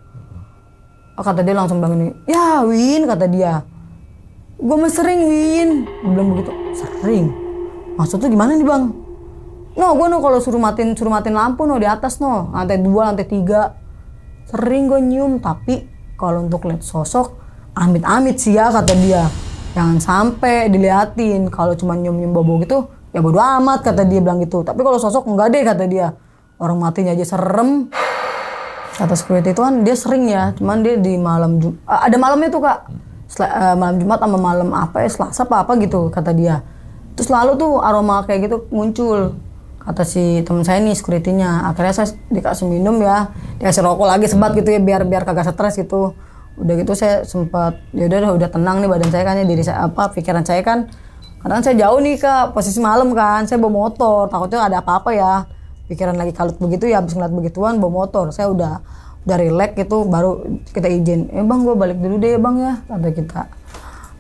Kata dia langsung bilang ini, ya Win, kata dia. Gue mah sering Win, dia bilang begitu. Sering? Maksudnya gimana nih bang? No, gue kalau suruh matiin lampu di atas lantai 2, lantai 3. Sering gue nyium, tapi kalau untuk lihat sosok, amit-amit sih ya, kata dia. Jangan sampai diliatin, kalau cuma nyium-nyium bau gitu, ya bodo amat, kata dia bilang gitu. Tapi kalau sosok enggak deh, kata dia. Orang matinya aja serem. Kata security itu kan dia sering ya, cuman dia di malam ada malamnya tuh Kak. Malam Jumat sama malam apa ya, Selasa apa gitu, kata dia. Terus selalu tuh aroma kayak gitu muncul. Kata si teman saya nih security-nya, akhirnya saya dikasih minum ya, dikasih rokok lagi sebat gitu ya, biar kagak stres gitu. Udah gitu saya sempat, ya udah tenang nih badan saya kan ya, diri saya pikiran saya kan, kadang saya jauh nih Kak, posisi malam kan, saya bawa motor, takutnya ada apa-apa ya, pikiran lagi kalut begitu ya, habis ngeliat begituan bawa motor, saya udah relax gitu, baru kita izin, bang gue balik dulu deh bang ya, kata kita.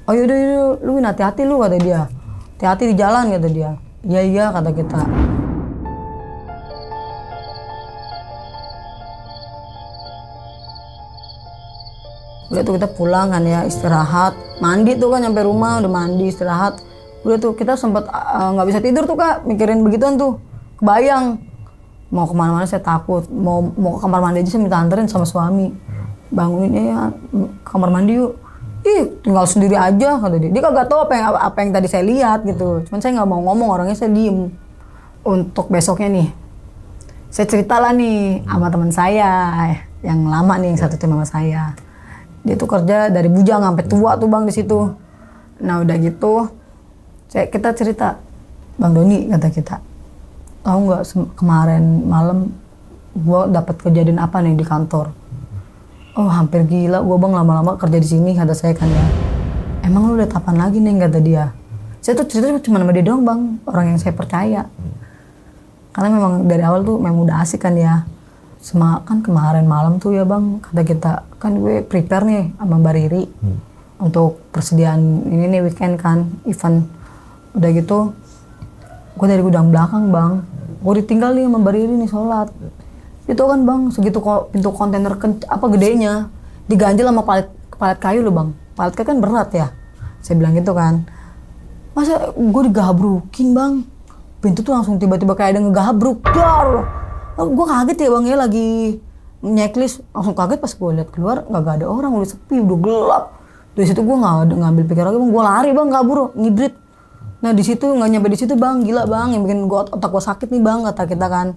Oh yaudah, lu hati-hati lu, kata dia, hati-hati di jalan, kata dia. Iya kata kita. Udah tuh kita pulang kan ya, istirahat, mandi tuh kan, nyampe rumah udah mandi, istirahat. Udah tuh kita sempet nggak bisa tidur tuh Kak, mikirin begituan tuh, kebayang. Mau kemana-mana saya takut, mau ke kamar mandi aja saya minta anterin sama suami. Bangunin ya, kamar mandi yuk. Ih, tinggal sendiri aja, kata dia. Dia kagak tahu apa yang tadi saya lihat gitu. Cuman saya nggak mau ngomong, orangnya saya diem. Untuk besoknya nih, saya cerita lah nih sama teman saya yang lama nih, yang satu tim sama saya. Dia tuh kerja dari bujang sampai tua tuh bang di situ. Nah udah gitu, kita cerita, Bang Doni, kata kita, tahu nggak kemarin malam gue dapat kejadian apa nih di kantor? Oh hampir gila gue bang, lama-lama kerja di sini, kata saya kan ya. Emang lu lihat apaan lagi nih, kata dia. Saya tuh cerita cuma sama dia doang bang, orang yang saya percaya. Karena memang dari awal tuh memang udah asik kan ya. Kan kemarin malam tuh ya bang, kata kita, kan gue prepare nih sama Mbak Riri untuk persediaan ini nih weekend kan, event. Udah gitu, gue dari gudang belakang bang, gue ditinggal nih sama Mbak Riri nih sholat. Itu kan bang, segitu pintu kontainer gedenya, diganjel sama palet kayu loh bang. Palet kayu kan berat ya, saya bilang gitu kan. Masa gue digabrukin bang, pintu tuh langsung tiba-tiba kayak ada ngegabruk, dar. Gue kaget ya bang ya, lagi checklist, langsung kaget pas gue lihat keluar nggak ada orang, udah sepi, udah gelap. Dari situ gue nggak ngambil pikir lagi bang, gue lari bang, kabur, ngibrit. Nah di situ nggak nyampe di situ bang, gila bang, yang bikin otak gue sakit nih bang, kata kita kan.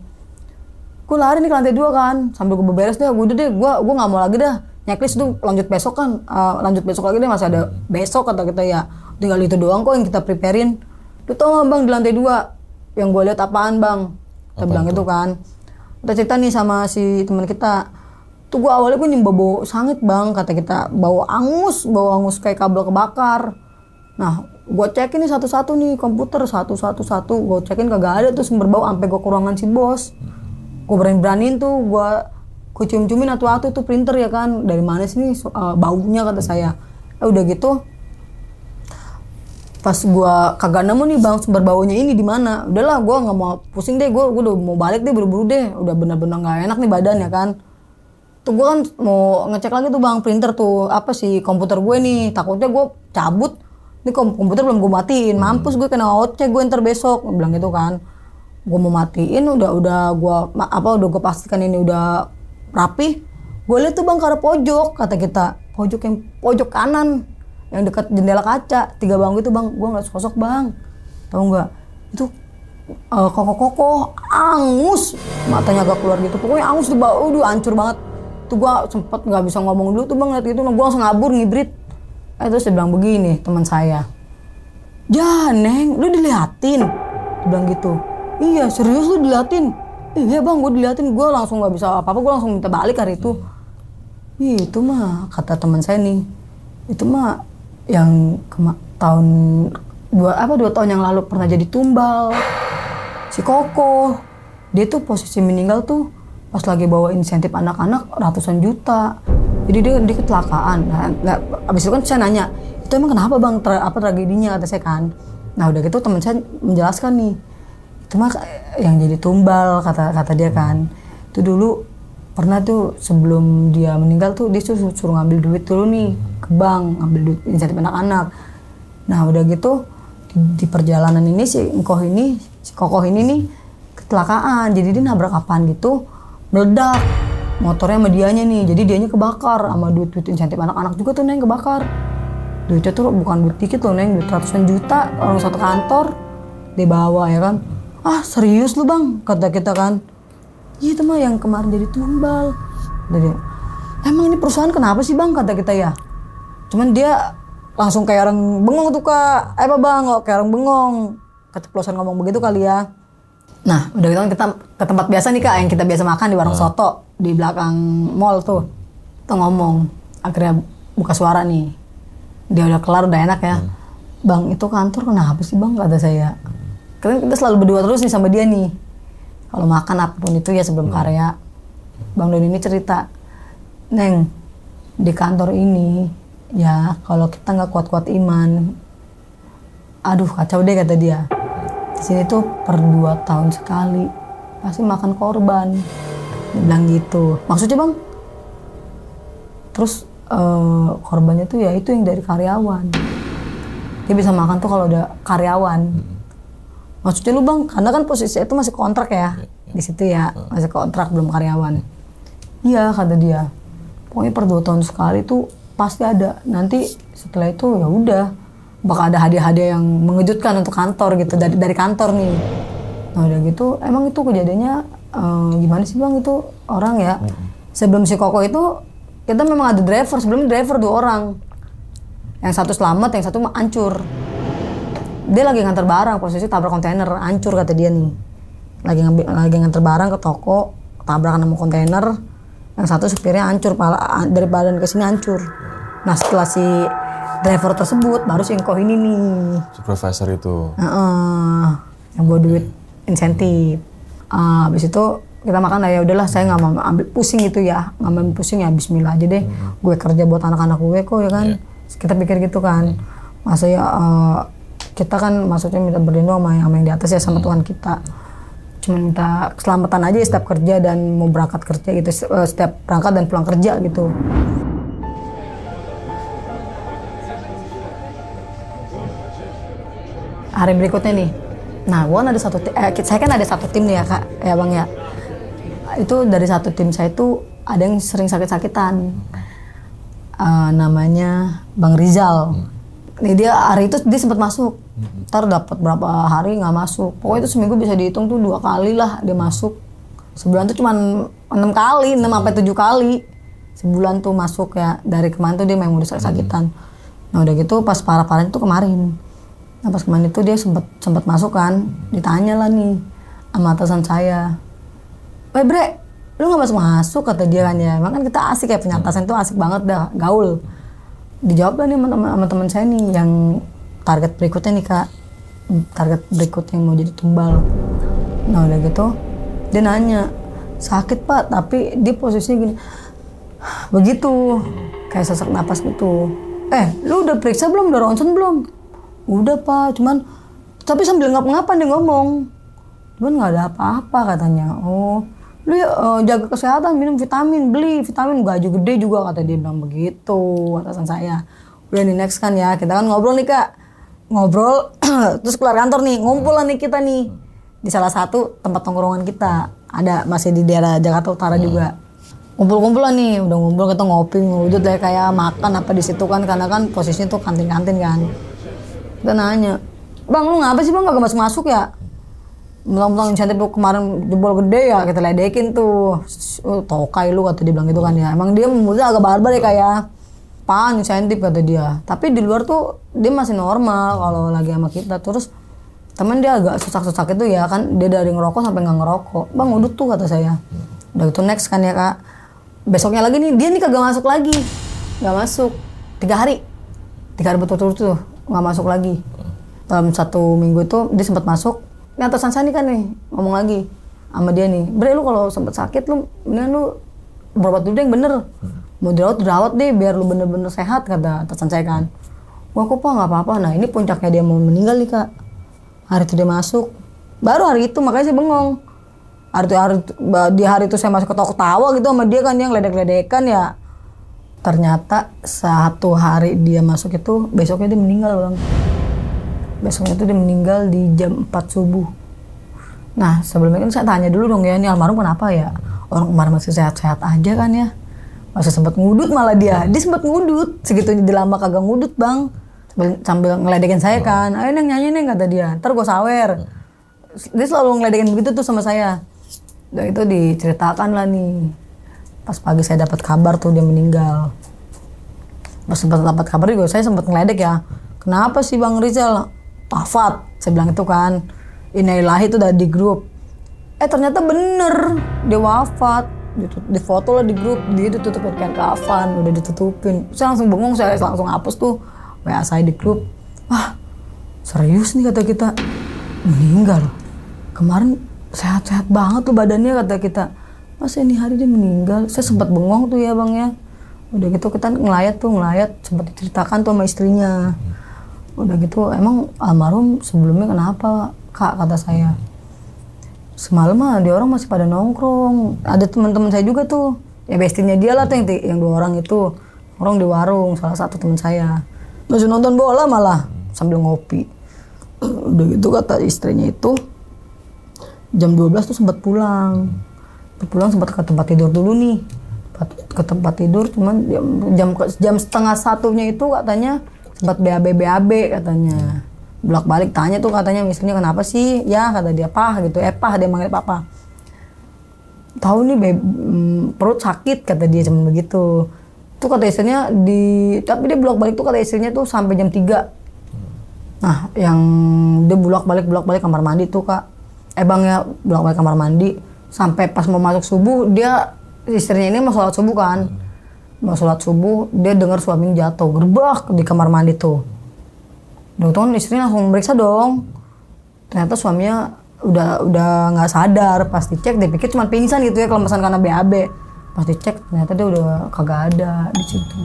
Gue lari nih ke lantai 2 kan, sambil gue beberes deh, gue nggak mau lagi dah. Checklist tuh lanjut besok kan, lanjut besok lagi deh, masih ada besok, kata kita ya. Tinggal itu doang kok yang kita preparein. Lu tau gak bang, di lantai 2 yang gue lihat apaan bang? Kita bilang gitu kan. Kita cerita nih sama si teman kita. Tuh gue awalnya gue nyembah bau sangit bang, kata kita. Bau angus kayak kabel kebakar. Nah, gue cekin nih satu-satu nih komputer satu-satu. Gue cekin kagak ada tuh sumber bau sampai gue ke ruangan si bos. Gue beraniin tuh gue cium-ciumin atu-atu tuh printer ya kan. Dari mana sih nih baunya kata saya. Udah gitu. Pas gue kagak nemu nih bang sumber baunya ini di mana. Udahlah gue nggak mau pusing deh, gue udah mau balik deh buru-buru deh. Udah bener-bener nggak enak nih badan ya kan. Tuh gue kan mau ngecek lagi tuh bang printer tuh apa sih komputer gue nih. Takutnya gue cabut, ini komputer belum gue matiin. Mampus gue kena ocek gue ntar besok. Gue bilang gitu kan. Gue mau matiin udah gue pastikan ini udah rapi. Gue lihat tuh bang ke arah pojok kata kita. Pojok kanan. Yang dekat jendela kaca, 3 bangku itu bang, gue ngeliat sosok bang, tahu nggak? Itu kokoh, angus, matanya agak keluar gitu, pokoknya angus tuh bau, hancur banget. Tuh gue sempet nggak bisa ngomong dulu tuh bang, liat gitu, gue langsung ngabur ngibrit. Terus dia bilang begini teman saya, ya neng, lu diliatin, dia bilang gitu. Iya serius lu diliatin? Iya bang, gue diliatin, gue langsung nggak bisa apa-apa, gue langsung minta balik hari itu. Itu mah kata teman saya nih, itu mah yang tahun 2 tahun yang lalu pernah jadi tumbal si Koko. Dia tuh posisi meninggal tuh pas lagi bawa insentif anak-anak ratusan juta. Jadi dia kecelakaan. Nah, abis itu kan saya nanya, itu emang kenapa bang apa tragedinya kata saya kan. Nah udah gitu teman saya menjelaskan nih, itu mah yang jadi tumbal kata dia kan. Itu dulu pernah tuh sebelum dia meninggal tuh dia suruh ngambil duit dulu nih ke bank, ngambil duit insentif anak-anak. Nah udah gitu di perjalanan ini si Kokoh ini nih kecelakaan, jadi dia nabrak apaan gitu meledak motornya sama dianya nih, jadi dianya kebakar sama duit insentif anak-anak juga tuh neng kebakar. Duitnya tuh bukan duit dikit loh neng, duit ratusan juta, orang satu kantor dia bawa ya kan. Ah serius lu bang kata kita kan. Iya itu mah yang kemarin jadi tumbal. Jadi, emang ini perusahaan kenapa sih bang kata kita ya. Cuman dia langsung kayak orang bengong tuh kak. Apa bang kok kayak orang bengong. Keceplosan ngomong begitu kali ya. Nah udah gitu kan kita ke tempat biasa nih kak. Yang kita biasa makan di warung soto. Di belakang mall tuh. Kita ngomong. Akhirnya buka suara nih. Dia udah kelar udah enak ya. Bang itu kantor kenapa sih bang kata saya. Karena kita selalu berdua terus nih sama dia nih. Kalau makan apapun itu ya sebelum karya. Bang Doni ini cerita, Neng, di kantor ini ya kalau kita nggak kuat-kuat iman, aduh kacau deh kata dia. Di sini tuh per 2 tahun sekali pasti makan korban. Dia bilang gitu. Maksudnya bang? Terus korbannya tuh ya itu yang dari karyawan. Dia bisa makan tuh kalau udah karyawan. Maksudnya lu bang, karena kan posisi itu masih kontrak ya, di situ ya, masih kontrak belum karyawan. Iya kata dia, pokoknya per 2 tahun sekali tuh pasti ada. Nanti setelah itu ya udah, bakal ada hadiah-hadiah yang mengejutkan untuk kantor gitu dari kantor nih. Nah udah gitu, emang itu kejadiannya gimana sih bang itu orang ya? Sebelum si Koko itu kita memang ada driver, sebelumnya driver 2 orang, yang satu selamat, yang satu hancur. Dia lagi nganter barang, posisi tabrak kontainer, hancur kata dia nih. Lagi nganter barang ke toko, tabrakan sama kontainer. Yang satu supirnya hancur, dari badan ke sini hancur. Nah setelah si driver tersebut, baru si Engkoh ini nih. Supervisor itu. Yang bawa duit insentif. Habis itu kita makan, ya udahlah saya nggak mau ambil pusing gitu ya. Nggak mau ambil pusing ya bismillah aja deh. Gue kerja buat anak-anak gue kok ya kan. Kita pikir gitu kan. Masa ya kita kan maksudnya minta berlindung sama yang di atas ya, sama Tuhan kita. Cuma minta keselamatan aja ya setiap kerja dan mau berangkat kerja gitu, setiap berangkat dan pulang kerja gitu. Hari berikutnya nih, nah gua kan ada saya kan ada satu tim nih ya kak, ya bang ya. Itu dari satu tim saya itu ada yang sering sakit-sakitan. Namanya Bang Rizal. Nih dia hari itu dia sempat masuk, ntar dapat berapa hari nggak masuk. Pokoknya itu seminggu bisa dihitung tuh 2 kali lah dia masuk. Sebulan tuh cuman 6 kali, 6 sampai 7 kali. Sebulan tuh masuk ya, dari kemarin tuh dia memang udah sakit-sakitan. Nah udah gitu pas parah-parah itu kemarin. Nah pas kemarin itu dia sempat masuk kan, ditanya lah nih, sama atasan saya. Bre, lu nggak masuk kata dia kan ya. Emang kan kita asik ya, punya atasan itu asik banget dah, gaul. Dijawab lah nih sama teman saya nih yang target berikutnya nih Kak. Target berikut yang mau jadi tumbal. Nah udah gitu, dia nanya, sakit Pak, tapi dia posisinya gini, begitu, kayak sesak napas gitu. Lu udah periksa belum, udah ronsen belum? Udah Pak, cuman, tapi sambil ngap-ngapan dia ngomong. Cuman nggak ada apa-apa katanya. Oh, lu ya jaga kesehatan, minum vitamin, beli vitamin, gaji gede juga kata dia bilang begitu, atasan saya. Udah nih next kan ya, kita kan ngobrol nih Kak. Ngobrol, terus keluar kantor nih, ngumpul lah nih kita nih. Di salah satu tempat tongkrongan kita. Ada, masih di daerah Jakarta Utara juga. Ngumpul-ngumpul lah nih, udah ngumpul kita ngopi, ngudut lah kayak makan apa di situ kan. Karena kan posisinya tuh kantin-kantin kan. Kita nanya, Bang lu ngapa sih Bang gak masuk-masuk ya? Mentang-mentang insentif lu kemarin jebol gede ya, kita ledekin tuh. Tokai lu kata dia bilang gitu kan ya. Emang dia mulutnya agak barbar ya kayak, apaan insentif kata dia. Tapi di luar tuh dia masih normal kalau lagi sama kita. Terus temen dia agak susah-susah itu ya kan, dia dari ngerokok sampai nggak ngerokok. Bang udut tuh kata saya. Udah gitu next kan ya Kak. Besoknya lagi nih, dia nih kagak masuk lagi. Nggak masuk. 3 hari betul-betul tuh nggak masuk lagi. Dalam 1 minggu itu dia sempat masuk. Ini atasan saya nih kan nih ngomong lagi sama dia nih, Bre lu kalau sempet sakit lu mendingan lu berobat dulu deh yang bener. Mau dirawat deh biar lu bener-bener sehat kata atasan saya kan. Wah kok Pak nggak apa-apa. Nah ini puncaknya dia mau meninggal nih Kak. Hari itu dia masuk. Baru hari itu makanya saya bengong. Di hari itu saya masih ketawa-ketawa gitu sama dia kan yang ledek-ledekan ya. Ternyata 1 hari dia masuk itu besoknya dia meninggal Bang. Besoknya itu dia meninggal di jam 4 subuh. Nah sebelumnya kan saya tanya dulu dong ya, ini almarhum kenapa ya? Orang kemarin masih sehat-sehat aja kan ya. Masih sempat ngudut malah dia sempat ngudut. Segitunya dia lama kagak ngudut Bang. Sambil ngeledekin saya kan, ayo Neng nyanyi Neng kata dia, ntar gue sawer. Dia selalu ngeledekin begitu tuh sama saya. Udah itu diceritakan lah nih. Pas pagi saya dapat kabar tuh dia meninggal. Pas sempat dapat kabar juga saya sempat ngeledek ya. Kenapa sih Bang Rizal wafat? Saya bilang itu kan. Innalillahi itu udah di grup. Ternyata bener dia wafat. Di foto lah di grup, dia ditutupin kain kafan, udah ditutupin. Saya langsung bengong, saya langsung hapus tuh WA saya di grup. Wah serius nih kata kita, meninggal. Kemarin sehat-sehat banget tuh badannya kata kita. Masa ini hari dia meninggal? Saya sempat bengong tuh ya Bang ya. Udah gitu kita ngelayat sempat diceritakan tuh sama istrinya. Udah gitu emang almarhum sebelumnya kenapa Kak kata saya. Semalam mah dia orang masih pada nongkrong. Ada teman-teman saya juga tuh. Ya bestinya dia lah tuh yang 2 orang itu. Nongkrong di warung, salah satu teman saya. Masih nonton bola malah sambil ngopi. Udah gitu kata istrinya itu jam 12 tuh sempat pulang. Sempat ke tempat tidur dulu nih. Ke tempat tidur cuman jam setengah 1-nya itu katanya sempat BAB katanya. Bolak-balik tanya tuh katanya istrinya kenapa sih? Ya kata dia Pah gitu. Pah dia manggil Papa. Tahu nih perut sakit kata dia cuman begitu. Tuh kata istrinya tapi dia bolak-balik tuh kata istrinya tuh sampai jam 3. Nah, yang dia bolak-balik kamar mandi tuh Kak. Bang ya bolak-balik kamar mandi sampai pas mau masuk subuh dia istrinya ini mau sholat subuh kan. Mau sholat subuh dia dengar suaminya jatuh gerbak di kamar mandi tuh. Dokter istrinya langsung meriksa dong. Ternyata suaminya udah nggak sadar. Pas dicek dipikir cuma pingsan gitu ya kelemesan karena BAB. Pas dicek ternyata dia udah kagak ada di situ.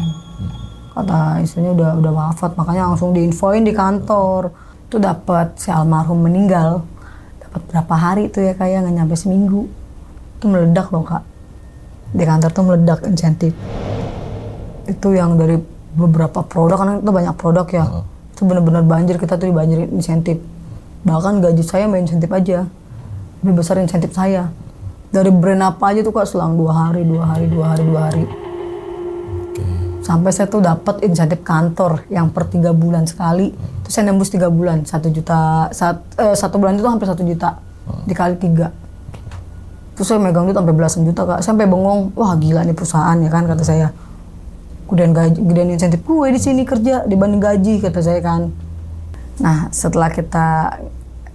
Kata istrinya udah wafat, makanya langsung diinfoin di kantor. Itu dapat si almarhum meninggal. Dapat berapa hari itu ya kayak nggak nyampe seminggu. Itu meledak loh Kak. Di kantor tuh meledak insentif. Itu yang dari beberapa produk kan itu banyak produk ya. Itu benar-benar banjir, kita tuh dibanjirin insentif. Bahkan gaji saya main insentif aja. Lebih besar insentif saya. Dari brand apa aja tuh Kak selang 2 hari. Sampai saya tuh dapat insentif kantor yang per 3 bulan sekali. Terus saya nembus 3 bulan, 1 juta. 1 bulan itu hampir 1 juta. Dikali 3. Terus saya megang duit sampai belasan juta Kak. Sampai bengong, wah gila nih perusahaan ya kan kata saya. Gedean insentif gue di sini kerja dibanding gaji kata saya kan. Nah setelah kita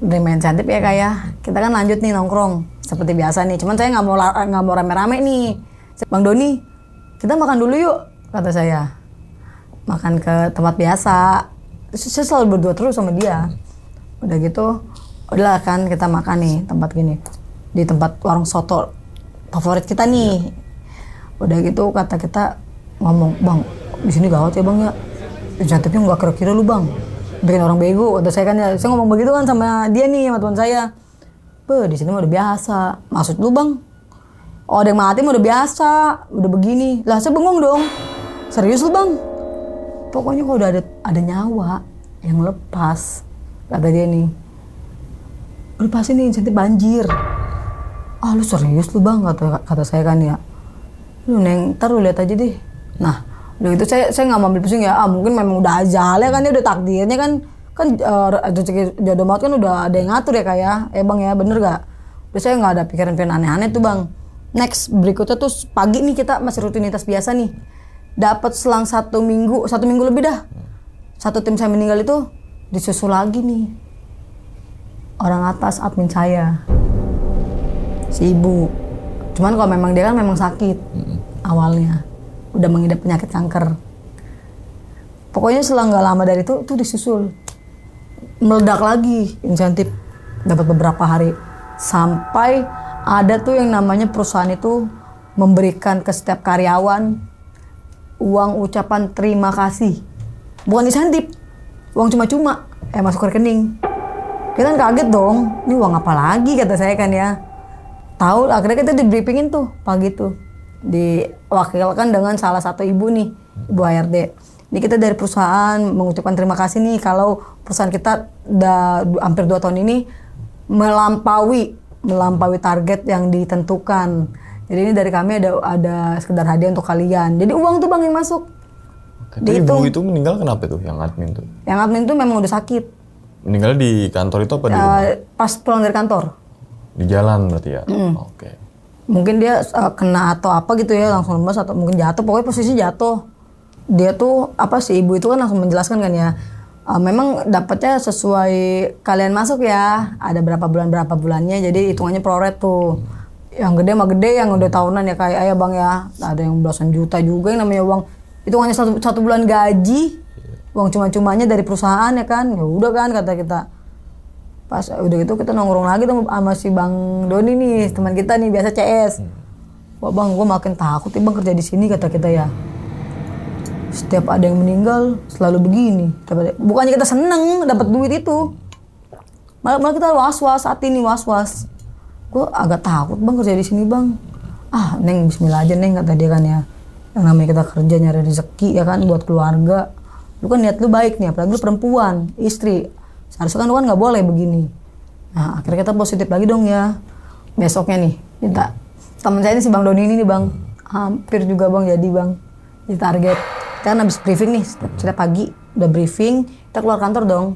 main insentif ya kayak kita kan lanjut nih nongkrong seperti biasa nih. Cuman saya nggak mau rame-rame nih. Bang Doni, kita makan dulu yuk, kata saya. Makan ke tempat biasa. Saya selalu berdua terus sama dia. Udah gitu, udahlah kan kita makan nih tempat gini. Di tempat warung soto favorit kita nih. Udah gitu kata kita ngomong, Bang, di sini gawat ya Bang ya. Insentifnya nggak kira-kira lu Bang. Bikin orang bego. Udah saya kan ya, saya ngomong begitu kan sama dia nih, sama teman saya. Di sini mah udah biasa. Maksud lu Bang? Oh, ada yang mati mah udah biasa, udah begini. Lah saya bengong dong. Serius lu Bang? Pokoknya kalau udah ada nyawa yang lepas, kata dia nih. Udah pasti nih insentif banjir. Ah lu serius lu Bang? Kata saya kan ya. Lu Neng, ntar lu lihat aja deh. Nah, udah gitu saya nggak mau ambil pusing ya. Mungkin memang udah ajalnya kan, dia udah takdirnya kan rezeki jodoh maut kan udah ada yang ngatur ya kayak. Bang ya, bener gak? Udah saya nggak ada pikiran-pikiran aneh-aneh tuh Bang. Next berikutnya tuh pagi nih kita masih rutinitas biasa nih. Dapat selang satu minggu lebih dah. Satu tim saya meninggal itu disusul lagi nih. Orang atas admin saya. Si ibu. Cuman kalau memang dia kan memang sakit awalnya. Udah mengidap penyakit kanker. Pokoknya selang gak lama dari itu disusul. Meledak lagi insentif. Dapat beberapa hari. Sampai ada tuh yang namanya perusahaan itu memberikan ke setiap karyawan uang ucapan terima kasih. Bukan insentif, uang cuma-cuma, masuk ke rekening. Kita kan kaget dong, ini uang apa lagi kata saya kan ya. Tahu akhirnya kita di briefingin tuh pagi tuh. Diwakilkan dengan salah satu ibu nih, Ibu HRD. Ini kita dari perusahaan mengucapkan terima kasih nih kalau perusahaan kita udah hampir 2 tahun ini melampaui target yang ditentukan. Jadi ini dari kami ada sekedar hadiah untuk kalian. Jadi uang tuh Bang yang masuk. Ibu itu meninggal kenapa tuh yang admin tuh? Yang admin tuh memang udah sakit. Meninggal di kantor itu apa di rumah? Pas pulang dari kantor. Di jalan berarti ya? Oke. Mungkin dia kena atau apa gitu ya, langsung lemas atau mungkin jatuh. Pokoknya posisi jatuh. Dia tuh si ibu itu kan langsung menjelaskan kan ya. Memang dapatnya sesuai kalian masuk ya. Ada berapa bulannya, jadi hitungannya proret tuh. Yang gede mah gede, yang udah tahunan ya kayak Bang ya. Ada yang belasan juta juga yang namanya uang. Hitungannya satu bulan gaji. Uang cuma-cumanya dari perusahaan ya kan. Ya udah kan kata kita. Pas udah gitu kita nongkrong lagi tuh sama si Bang Doni nih, teman kita nih biasa CS. Wah Bang, gue makin takut nih Bang kerja di sini kata kita ya. Setiap ada yang meninggal selalu begini. Bukannya kita seneng dapat duit itu, malah kita was-was, hati nih was-was. Gue agak takut Bang kerja di sini Bang. Neng Bismillah aja Neng kata dia kan ya. Yang namanya kita kerja nyari rezeki ya kan buat keluarga. Lu kan niat lu baik nih, apalagi lu perempuan, istri. Seharusnya kan lu kan nggak boleh begini. Nah akhirnya kita positif lagi dong ya. Besoknya nih minta teman saya ini si Bang Doni ini nih Bang. Hampir juga Bang jadi Bang di target. Kita kan habis briefing nih, setiap pagi udah briefing, kita keluar kantor dong.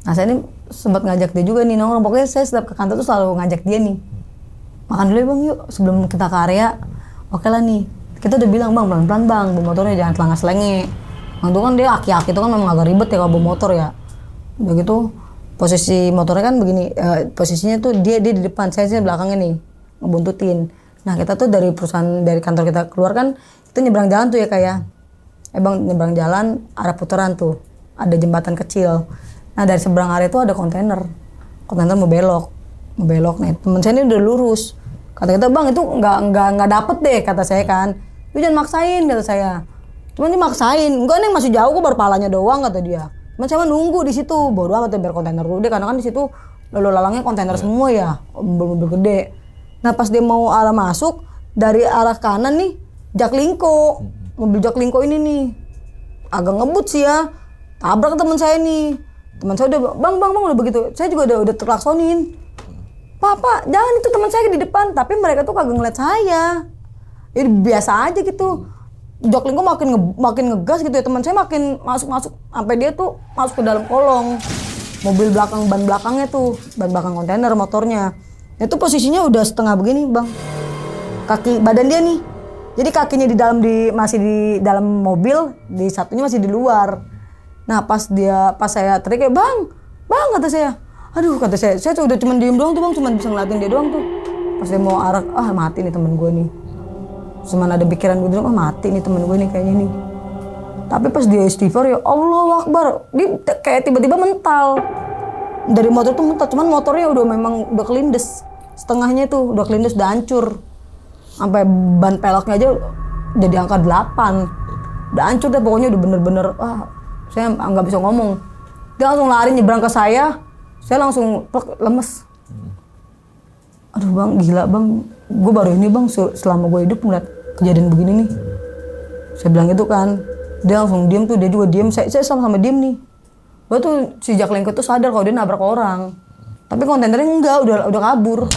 Nah saya ini sempat ngajak dia juga nih nongkrong, pokoknya saya setiap ke kantor tuh selalu ngajak dia nih. Makan dulu ya Bang yuk, sebelum kita ke area. Oke lah nih, kita udah bilang Bang pelan-pelan Bang, bawa motornya jangan selenge-selenge. Bang tuh kan dia aki-aki itu kan memang agak ribet ya kalau bawa motor ya. Begitu, posisi motornya kan begini, posisinya tuh dia di depan, saya sih belakangnya nih, ngebuntutin. Nah kita tuh dari perusahaan, dari kantor kita keluar kan, itu nyebrang jalan tuh ya kayak. Bang nyebrang jalan arah putaran tuh ada jembatan kecil. Nah dari seberang area itu ada kontainer mau belok nih teman saya ini udah lurus. Kata kita Bang itu nggak dapet deh kata saya kan. Lu jangan maksain kata saya. Cuman dia maksain, enggak nih masih jauh kok baru palanya doang kata dia. Cuman saya nunggu di situ bodo amat biar kontainer dulu deh karena kan di situ lalu lalangnya kontainer semua ya mobil gede. Nah pas dia mau arah masuk dari arah kanan nih Jaklingko. Mobil Jaklingko ini nih agak ngebut sih ya, tabrak teman saya nih. Teman saya udah bang udah begitu, saya juga udah terklaksonin. Pak jangan, itu teman saya di depan, tapi mereka tuh kagak ngeliat saya. Jadi biasa aja gitu. Jaklingko makin ngegas gitu ya, teman saya makin masuk sampai dia tuh masuk ke dalam kolong mobil belakang, ban belakang kontainer motornya. Itu posisinya udah setengah begini bang, kaki badan dia nih. Jadi kakinya masih di dalam mobil, di satunya masih di luar. Nah pas saya teriak bang kata saya, Aduh, kata saya tuh udah cuma diem doang tuh bang, cuma bisa ngeliatin dia doang tuh. Pas dia mau arak, mati nih temen gue nih. Cuman ada pikiran gue doang, mati nih temen gue nih kayaknya nih. Tapi pas dia istighfar, ya Allah Akbar, dia kayak tiba-tiba mental. Dari motor tuh mental, cuman motornya memang udah kelindes. Setengahnya tuh udah kelindes, udah hancur. Sampai ban peleknya aja jadi angka 8. Udah hancur deh pokoknya, udah bener-bener, saya nggak bisa ngomong. Dia langsung lari nyebrang ke saya langsung lemes. Aduh bang, gila bang, gue baru ini bang selama gue hidup ngeliat kejadian begini nih. Saya bilang gitu kan, dia langsung diem tuh, dia juga diem, saya sama-sama diem nih. Gue tuh si Jack Lengkut tuh sadar kalau dia nabrak orang, tapi kontainernya enggak, udah kabur.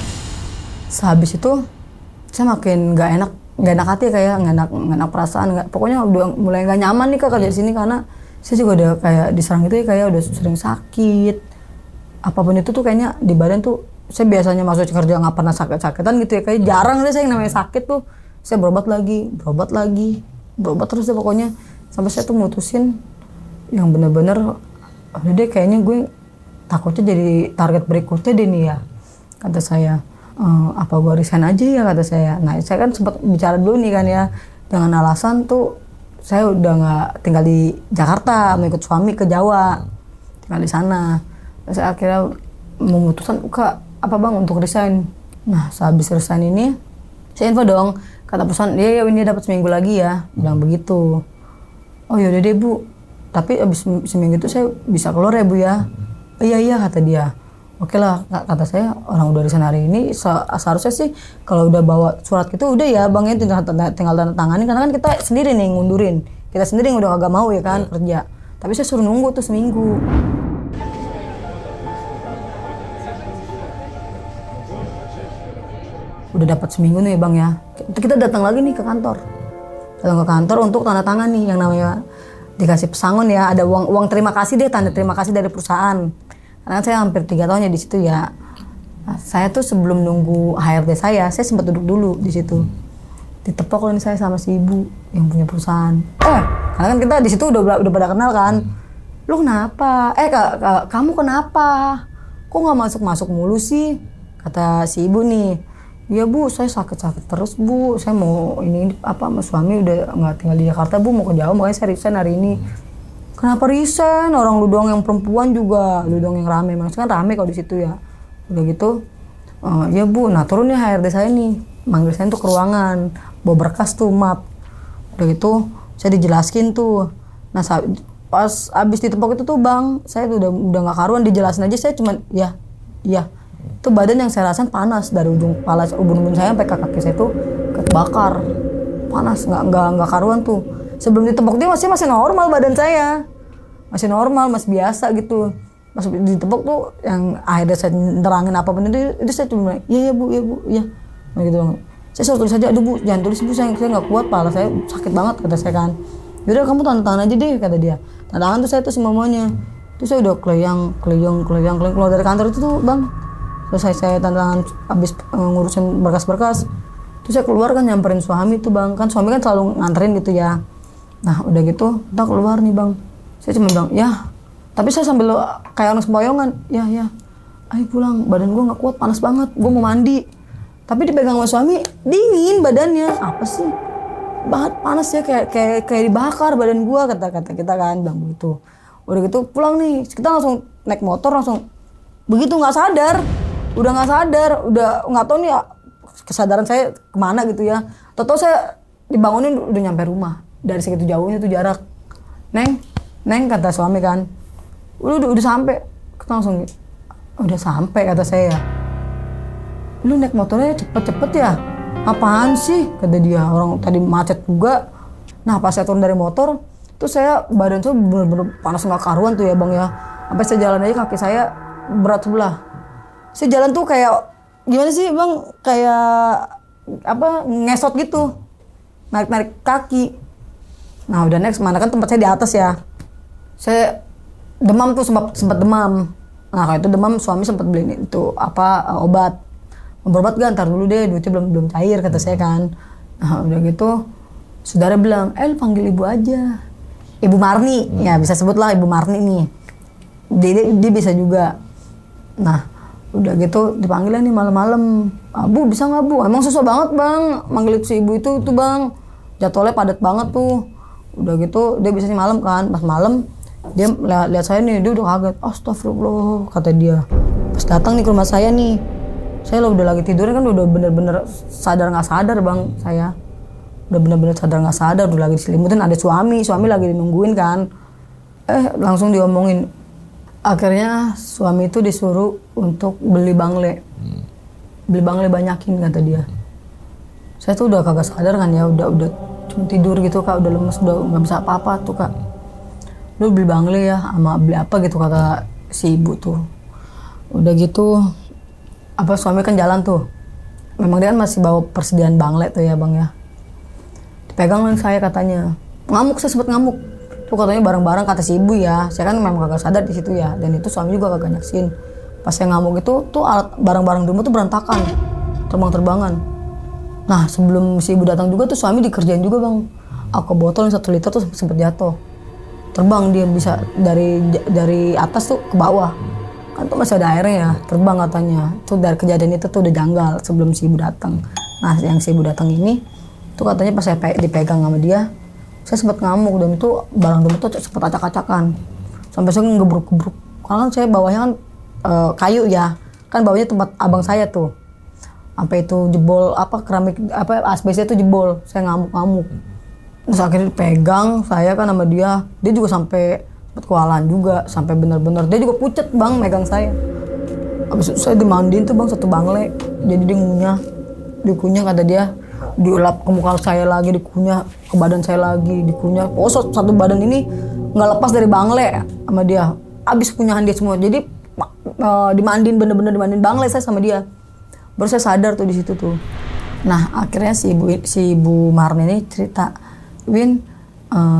Sehabis itu saya makin nggak enak hati, kayak nggak enak perasaan, pokoknya udah mulai nggak nyaman nih kerja di sini karena saya juga udah kayak diserang gitu ya, kayak udah sering sakit. Apapun itu tuh kayaknya di badan tuh, saya biasanya masuk kerja nggak pernah sakit-sakitan gitu ya, kayak jarang deh saya yang namanya sakit tuh. Saya berobat terus deh pokoknya, sampai saya tuh mutusin yang bener-bener udah deh kayaknya gue takutnya jadi target berikutnya deh nih ya, kata saya. Apa gue resign aja ya, kata saya. Nah saya kan sempat bicara dulu nih kan ya, dengan alasan tuh saya udah nggak tinggal di Jakarta, mau ikut suami ke Jawa, tinggal di sana. Terus saya akhirnya memutuskan, Kak, apa bang untuk resign. Nah sehabis resign ini saya info dong, kata perusahaan, ya ini dapat seminggu lagi ya, bilang begitu. Oh yaudah deh bu, tapi abis seminggu itu saya bisa keluar ya bu ya. Iya kata dia. Oke lah, kata saya, orang udah resign hari ini, seharusnya sih kalau udah bawa surat gitu udah ya bang ya, tinggal tanda tangani, karena kan kita sendiri nih ngundurin, kita sendiri yang udah kagak mau ya kan kerja. Tapi saya suruh nunggu tuh seminggu. Udah dapat seminggu nih bang ya, kita datang lagi nih ke kantor untuk tanda tangan nih, yang namanya dikasih pesangon ya, ada uang terima kasih deh, tanda terima kasih dari perusahaan. Karena saya hampir 3 tahun ya di situ ya. Nah, saya tuh sebelum nunggu HRD saya sempat duduk dulu di situ. Ditepok nih saya sama si ibu yang punya perusahaan. Karena kan kita di situ udah pada kenal kan. Lu kenapa? Kamu kenapa? Kok nggak masuk mulu sih? Kata si ibu nih. Ya bu, saya sakit terus bu. Saya mau sama suami udah nggak tinggal di Jakarta bu, mau ke Jawa, makanya saya resign hari ini. Kenapa resign? Orang lu doang yang perempuan juga, lu doang yang rame. Maksudnya kan rame kalau di situ ya. Udah gitu, ya bu, nah turun nih HRD saya nih, manggil saya tuh ke ruangan, bawa berkas tuh map. Udah gitu, saya dijelaskin tuh. Nah pas abis ditepok itu tuh bang, saya tuh udah nggak karuan, dijelasin aja saya cuman iya. Itu badan yang saya rasain panas dari ujung kepala, ubun saya sampai ke kaki saya tuh kebakar, panas nggak karuan tuh. Sebelum ditepok dia masih normal badan saya, masih normal, masih biasa gitu. Pas ditepok tuh yang akhirnya saya nerangin apapun itu saya cuma iya bu, nah, gitu bang. Saya suruh tulis aja, aduh bu jangan tulis bu, saya nggak kuat, pala saya sakit banget, kata saya kan. Yaudah kamu tanda tangan aja deh, kata dia. Tanda tangan tuh saya tuh semuanya. Terus saya udah keleyang keluar dari kantor itu tuh bang. Selesai saya tanda tangan, habis ngurusin berkas-berkas, terus saya keluar kan nyamperin suami tuh bang, kan suami kan selalu nganterin gitu ya. Nah udah gitu, kita keluar nih bang, saya cuma bilang ya, tapi saya sambil kayak orang sempoyongan, ya, ayo pulang, badan gue nggak kuat, panas banget, gue mau mandi. Tapi dipegang sama suami, dingin badannya, apa sih, banget panas ya, kayak dibakar badan gue, kata kita kan, bilang begitu. Udah gitu pulang nih, kita langsung naik motor langsung, begitu udah nggak sadar, udah nggak tahu nih kesadaran saya kemana gitu ya. Tahu saya dibangunin udah nyampe rumah, dari segitu jauhnya tuh jarak. Neng kata suami kan, udah sampai. Kita langsung udah sampai, kata saya. Lu naik motornya cepet ya? Apaan sih? Kata dia, orang tadi macet juga. Nah pas saya turun dari motor, tuh saya badan tuh bener-bener panas nggak karuan tuh ya bang ya. Sampai saya jalan aja kaki saya berat sebelah. Saya jalan tuh kayak gimana sih bang, kayak ngesot gitu, narik kaki. Nah udah next mana kan tempat saya di atas ya, saya demam tuh, sempat demam. Nah kalau itu demam suami sempat beliin itu obat, berobat gak, ntar dulu deh duitnya belum cair, kata saya kan. Nah udah gitu saudara bilang, lu panggil ibu aja, Ibu Marni, ya bisa sebut lah Ibu Marni nih, dia bisa juga. Nah, udah gitu dipanggilnya nih malam-malam. Bu bisa nggak Bu? Emang susah banget bang, manggil si ibu itu tuh bang. Jadwalnya padat banget tuh. Udah gitu dia bisa malam kan. Pas malam dia lihat saya nih, dia udah kaget. Astagfirullah kata dia. Pas datang nih ke rumah saya nih, saya udah lagi tidurnya kan udah bener-bener sadar nggak sadar bang saya. Udah bener-bener sadar nggak sadar, udah lagi diselimutin, ada suami lagi nungguin kan. Langsung diomongin. Akhirnya suami itu disuruh untuk beli bangle. Beli bangle banyakin kata dia. Saya tuh udah kagak sadar kan ya, udah cuma tidur gitu kak, udah lemes, udah nggak bisa apa-apa tuh kak. Lu beli bangle ya, sama beli apa gitu kata si ibu tuh. Udah gitu, apa suami kan jalan tuh. Memang dia kan masih bawa persediaan bangle tuh ya bang ya. Dipegang oleh saya katanya. Ngamuk, saya sempet ngamuk. Tuh katanya barang-barang kata si ibu ya. Saya kan memang kagak sadar di situ ya. Dan itu suami juga kagak nyaksin. Pas saya ngamuk itu tuh alat barang-barang di rumah tuh berantakan. Terbang-terbangan. Nah sebelum si ibu datang juga tuh suami dikerjain juga bang. Aku botol 1 liter tuh sempet jatuh. Terbang dia bisa dari atas tuh ke bawah. Kan tuh masih ada airnya ya. Terbang katanya. Tuh dari kejadian itu tuh udah janggal sebelum si ibu datang. Nah yang si ibu datang ini tuh katanya pas saya dipegang sama dia, saya sempat ngamuk dan itu barang rumah tuh sempat acak-acakan sampai saya ngebruk-gebruk karena kan saya bawahnya kan kayu ya, kan bawahnya tempat abang saya tuh sampai itu jebol keramik asbesnya tuh jebol, saya ngamuk-ngamuk. Terus akhirnya dipegang saya kan sama dia juga sampai kewalahan juga, sampai benar-benar dia juga pucet bang megang saya. Abis itu saya dimandiin tuh bang 1 bangle, jadi dia dikunyah kata dia, diulap ke muka saya lagi, dikunyah ke badan saya lagi, dikunyah. Oh satu badan ini nggak lepas dari bangle sama dia. Abis kunyahan dia semua. Jadi dimandiin bener-bener dimandiin bangle saya sama dia. Baru saya sadar tuh di situ tuh. Nah akhirnya si ibu Marni ini cerita, Win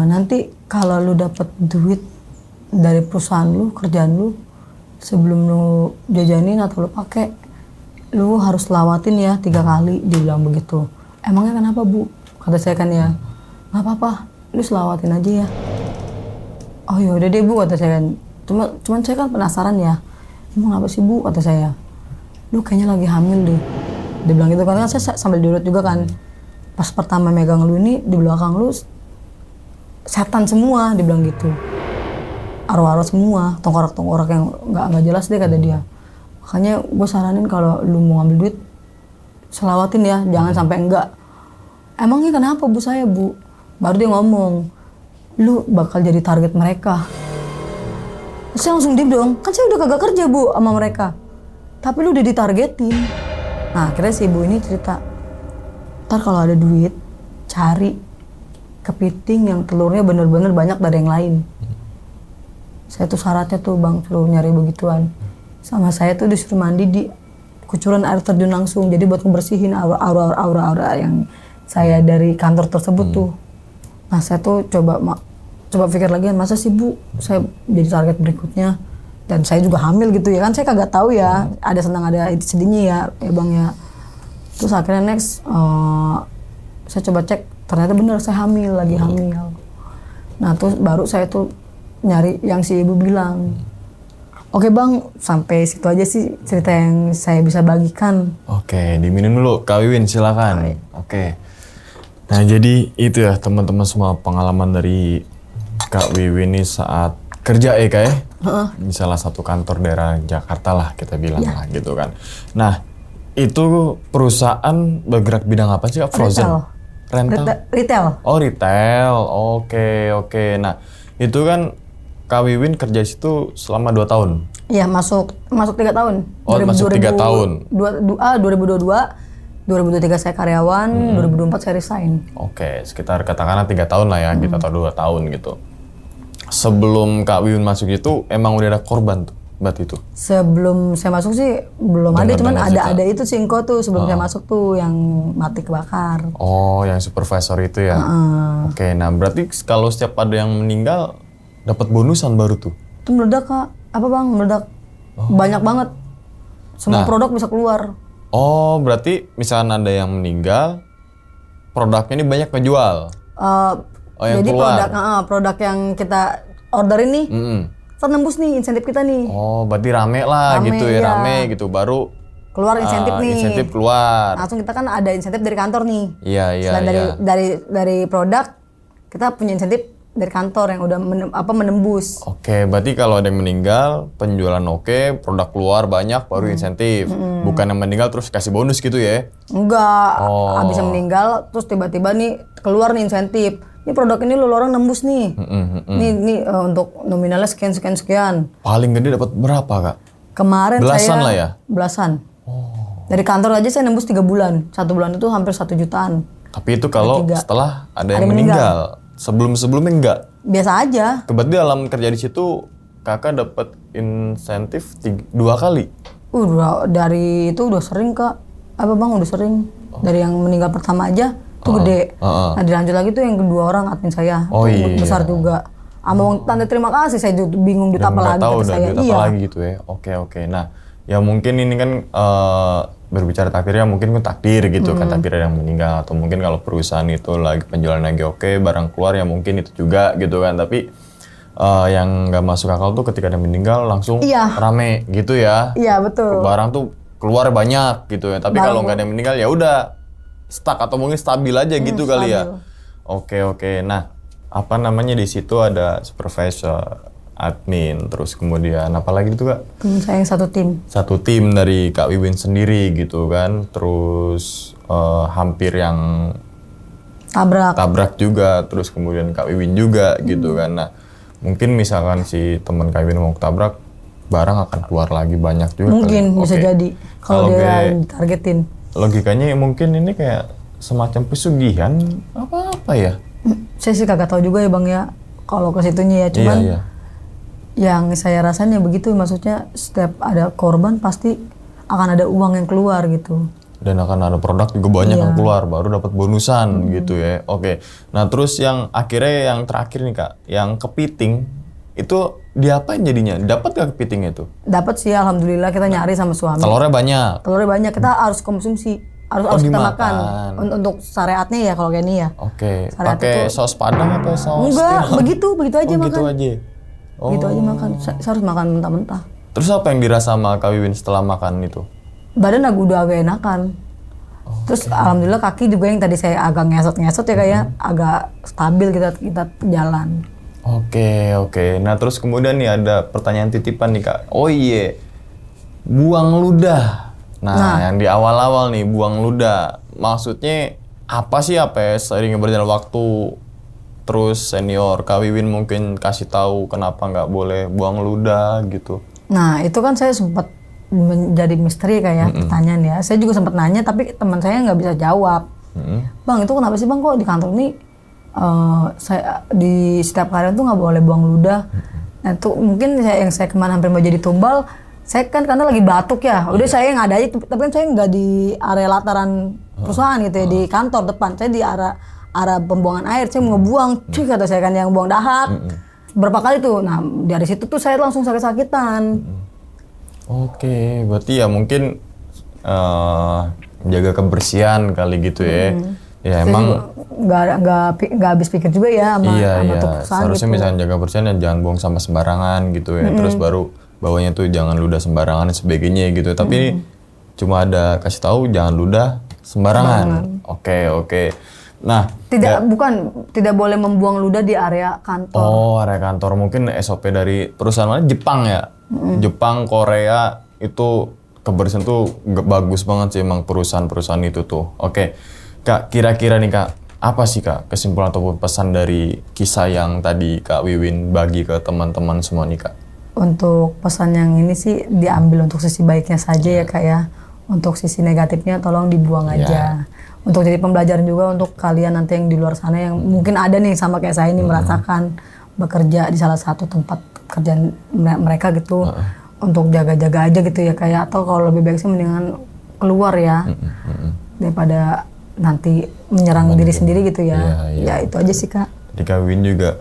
nanti kalau lu dapet duit dari perusahaan lu, kerjaan lu, sebelum lu jajanin atau lu pakai, lu harus lawatin ya 3 kali, dia bilang begitu. Emangnya kenapa Bu? Kata saya kan ya, nggak apa-apa, lu selawatin aja ya. Oh yaudah deh Bu kata saya kan. Cuman saya kan penasaran ya, emang apa sih Bu kata saya. Lu kayaknya lagi hamil deh. Dia bilang gitu kan saya sambil diurut juga kan. Pas pertama megang lu ini di belakang lu setan semua, dia bilang gitu. Arwah-arwah semua, tengkorak-tengkorak yang nggak jelas deh kata dia. Makanya gue saranin kalau lu mau ngambil duit, selawatin ya, jangan sampai enggak. Emangnya kenapa Bu saya Bu? Baru dia ngomong, lu bakal jadi target mereka. Saya langsung diem dong, kan saya udah kagak kerja Bu sama mereka. Tapi lu udah ditargetin. Nah akhirnya si ibu ini cerita, ntar kalau ada duit, cari kepiting yang telurnya bener-bener banyak dari yang lain. Saya tuh syaratnya tuh bang, suruh nyari begituan. Sama saya tuh disuruh mandi di kucuran air terjun langsung, jadi buat ngebersihin aura-aura yang saya dari kantor tersebut tuh. Nah saya tuh coba pikir lagi, masa sih Bu saya jadi target berikutnya, dan saya juga hamil gitu ya kan, saya kagak tahu ya, ada senang ada sedihnya ya bang ya. Terus akhirnya next saya coba cek, ternyata bener saya lagi hamil. Nah terus baru saya tuh nyari yang si ibu bilang. Oke bang, sampai situ aja sih cerita yang saya bisa bagikan. Oke, diminum dulu Kak Wiwin, silakan. Oke. Nah jadi itu ya teman-teman semua pengalaman dari Kak Wiwin ini saat kerja ya Kak ya? Di salah satu kantor daerah Jakarta lah kita bilang lah gitu kan. Nah itu perusahaan bergerak bidang apa sih Kak? Frozen? Rental? Retail. Oh retail, oke. Nah itu kan Kak Wiwin kerja di situ selama 2 tahun? Iya masuk 3 tahun. Oh masuk 3 tahun? 2022, 2023 saya karyawan, 2024 saya resign. Oke, sekitar katakanlah 3 tahun lah ya, kita atau 2 tahun gitu. Sebelum Kak Wiwin masuk itu emang udah ada korban tuh, berarti itu? Sebelum saya masuk sih belum ada, cuman ada itu sih Inko tuh sebelum saya masuk tuh yang mati kebakar. Oh, yang supervisor itu ya? Oke, nah berarti kalau setiap ada yang meninggal, dapat bonusan baru tuh? Itu meledak Kak, apa bang, meledak. Banyak banget. Semua produk bisa keluar. Oh, berarti misalnya ada yang meninggal, produknya ini banyak ngejual? Yang Jadi keluar? produk yang kita orderin nih, Saat nembus nih insentif kita nih. Oh, berarti rame lah Rame, gitu ya, iya. rame gitu. Baru Keluar insentif nih. insentif keluar. Langsung kita kan ada insentif dari kantor nih. Iya, iya, Selain iya. dari produk, kita punya insentif dari kantor yang udah menembus. Oke, berarti kalau ada yang meninggal, penjualan oke, produk keluar banyak, baru insentif. Bukan yang meninggal terus kasih bonus gitu ya? Enggak, Oh. abis meninggal terus tiba-tiba nih keluar nih insentif. Ini produk ini lu orang nembus nih. Nih untuk nominalnya sekian. Paling gede dapat berapa kak? Kemarin Belasan saya lah ya? Belasan. Dari kantor aja saya nembus 3 bulan. 1 bulan itu hampir 1 jutaan. Tapi itu kalau Ketiga. setelah ada yang meninggal. Sebelum-sebelumnya enggak? Biasa aja. Berarti dalam kerja di situ kakak dapat insentif 2 kali? Dari itu udah sering kak. Apa bang udah sering. Dari yang meninggal pertama aja tuh gede. Nah dilanjut lagi tuh yang kedua orang admin saya. Oh Tuh iya. besar juga. Ama tanda terima kasih saya bingung duit Dan apa nggak lagi tahu kata udah saya. duit apa Iya. lagi gitu ya. Oke. Nah, ya mungkin ini kan berbicara takdirnya mungkin kan takdir gitu kan, takdir yang meninggal, atau mungkin kalau perusahaan itu lagi penjualan lagi oke, barang keluar ya mungkin itu juga gitu kan. Tapi yang nggak masuk akal tuh ketika ada yang meninggal langsung Iya. rame gitu ya. Iya betul. Barang tuh keluar banyak gitu ya. Tapi kalau nggak ada yang meninggal ya udah stuck atau mungkin stabil aja gitu kali ya. Oke. Nah, apa namanya di situ ada supervisor, admin, terus kemudian apa lagi itu kak? Temen saya yang satu tim. Satu tim dari Kak Wiwin sendiri gitu kan. Terus hampir yang tabrak juga. Terus kemudian Kak Wiwin juga gitu kan. Nah, mungkin misalkan si teman Kak Wiwin mau ketabrak, barang akan keluar lagi banyak juga. Mungkin kali. bisa Oke. jadi kalau dia targetin. Logikanya mungkin ini kayak semacam pesugihan apa ya? Saya sih kagak tahu juga ya bang ya. Kalau ke situnya ya cuman Iya. yang saya rasain ya begitu, maksudnya setiap ada korban pasti akan ada uang yang keluar gitu. Dan akan ada produk juga banyak yang keluar, baru dapat bonusan gitu ya. Oke. Nah terus yang akhirnya yang terakhir nih kak, yang kepiting itu diapain jadinya? Dapat gak kepitingnya itu? Dapat sih alhamdulillah, kita nyari sama suami. Telurnya banyak. Telurnya banyak, kita harus konsumsi, harus kita makan. Untuk syariatnya ya kalau kayak ini ya. Oke. Syariat Pakai itu- saus padang apa saus? Enggak, begitu aja Oh, makan. gitu aja. Oh. Gitu aja makan. Saya harus makan mentah-mentah. Terus apa yang dirasa sama Kak Wiwin setelah makan itu? Badan udah agak enakan. Terus alhamdulillah kaki juga yang tadi saya agak ngesot ya kayak agak stabil kita jalan. Oke. Nah terus kemudian nih ada pertanyaan titipan nih kak. Oh iya, buang ludah. Nah yang di awal-awal nih buang ludah. Maksudnya apa sih seiring berjalan waktu terus senior Kak Wiwin mungkin kasih tahu kenapa nggak boleh buang ludah gitu. Nah itu kan saya sempat menjadi misteri kayak pertanyaan ya. Saya juga sempat nanya tapi teman saya nggak bisa jawab. Bang itu kenapa sih bang kok di kantor ini saya di setiap karyawan tuh nggak boleh buang ludah. Nah itu mungkin yang saya kemarin hampir mau jadi tumbal. Saya kan karena lagi batuk ya. Udah saya nggak ada aja. Tapi kan saya nggak di area lataran perusahaan gitu ya, di kantor depan. Saya di arah pembuangan air. Saya mau ngebuang. Cuy kata saya kan yang buang dahak. Berapa kali tuh. Nah dari situ tuh saya langsung sakit-sakitan. Oke, berarti ya mungkin jaga kebersihan kali gitu ya. Ya Saya emang juga nggak habis pikir juga ya sama iya. tuh perusahaan Seharusnya gitu. misalnya jaga kebersihan dan jangan buang sampah sembarangan gitu ya. Terus baru bawahnya tuh jangan ludah sembarangan dan sebagainya gitu. Tapi ini cuma ada kasih tahu jangan ludah sembarangan. Oke. Nah, Tidak boleh membuang ludah di area kantor. oh, area kantor mungkin SOP dari perusahaan mana? Jepang ya. Jepang, Korea itu kebersihan tuh bagus banget sih emang perusahaan-perusahaan itu tuh. Oke. Kak, kira-kira nih Kak, apa sih Kak kesimpulan ataupun pesan dari kisah yang tadi Kak Wiwin bagi ke teman-teman semua nih Kak? Untuk pesan yang ini sih diambil untuk sisi baiknya saja ya Kak ya. Untuk sisi negatifnya tolong dibuang aja. Untuk jadi pembelajaran juga untuk kalian nanti yang di luar sana yang mungkin ada nih sama kayak saya ini merasakan bekerja di salah satu tempat kerjaan mereka gitu. Untuk jaga-jaga aja gitu ya kayak, atau kalau lebih baik sih mendingan keluar ya. Daripada nanti menyerang diri sendiri gitu ya. Ya itu aja sih Kak. Di Kak Wiwin juga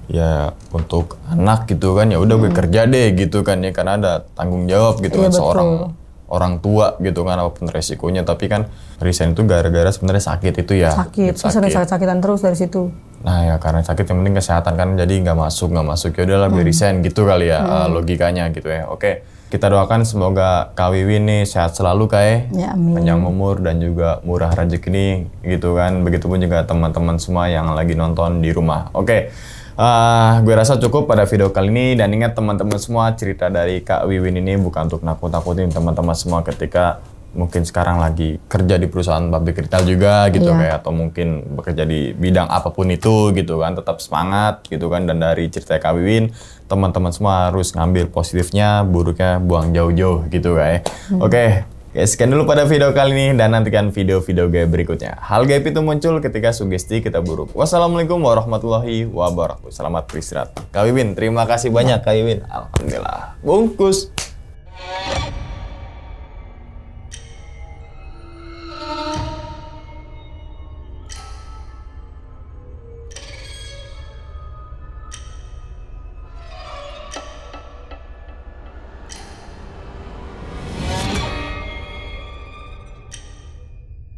ya untuk anak gitu kan ya udah gue kerja deh gitu kan ya, karena ada tanggung jawab gitu kan seorang orang tua gitu kan, apapun resikonya. Tapi kan resign itu gara-gara sebenarnya sakit itu ya. Sakit, terus sering sakit-sakitan terus dari situ. Nah ya karena sakit yang penting kesehatan kan, jadi nggak masuk ya udahlah gue resign gitu kali ya logikanya gitu ya. Oke, kita doakan semoga Kak Wiwin nih sehat selalu Kak Ya, amin. panjang umur dan juga murah rezeki nih gitu kan. Begitupun juga teman-teman semua yang lagi nonton di rumah. Oke. Gue rasa cukup pada video kali ini, dan ingat teman-teman semua, cerita dari Kak Wiwin ini bukan untuk nakut-nakutin teman-teman semua ketika mungkin sekarang lagi kerja di perusahaan public retail juga gitu kayak, atau mungkin bekerja di bidang apapun itu gitu kan, tetap semangat gitu kan. Dan dari cerita Kak Wiwin, teman-teman semua harus ngambil positifnya, buruknya buang jauh-jauh gitu kayak. Oke. Sekian dulu pada video kali ini, dan nantikan video-video gaib berikutnya. Hal gaib itu muncul ketika sugesti kita buruk. Wassalamualaikum warahmatullahi wabarakatuh. Selamat beristirahat. Kak Wiwin, terima kasih banyak Kak Wiwin. Alhamdulillah. Bungkus.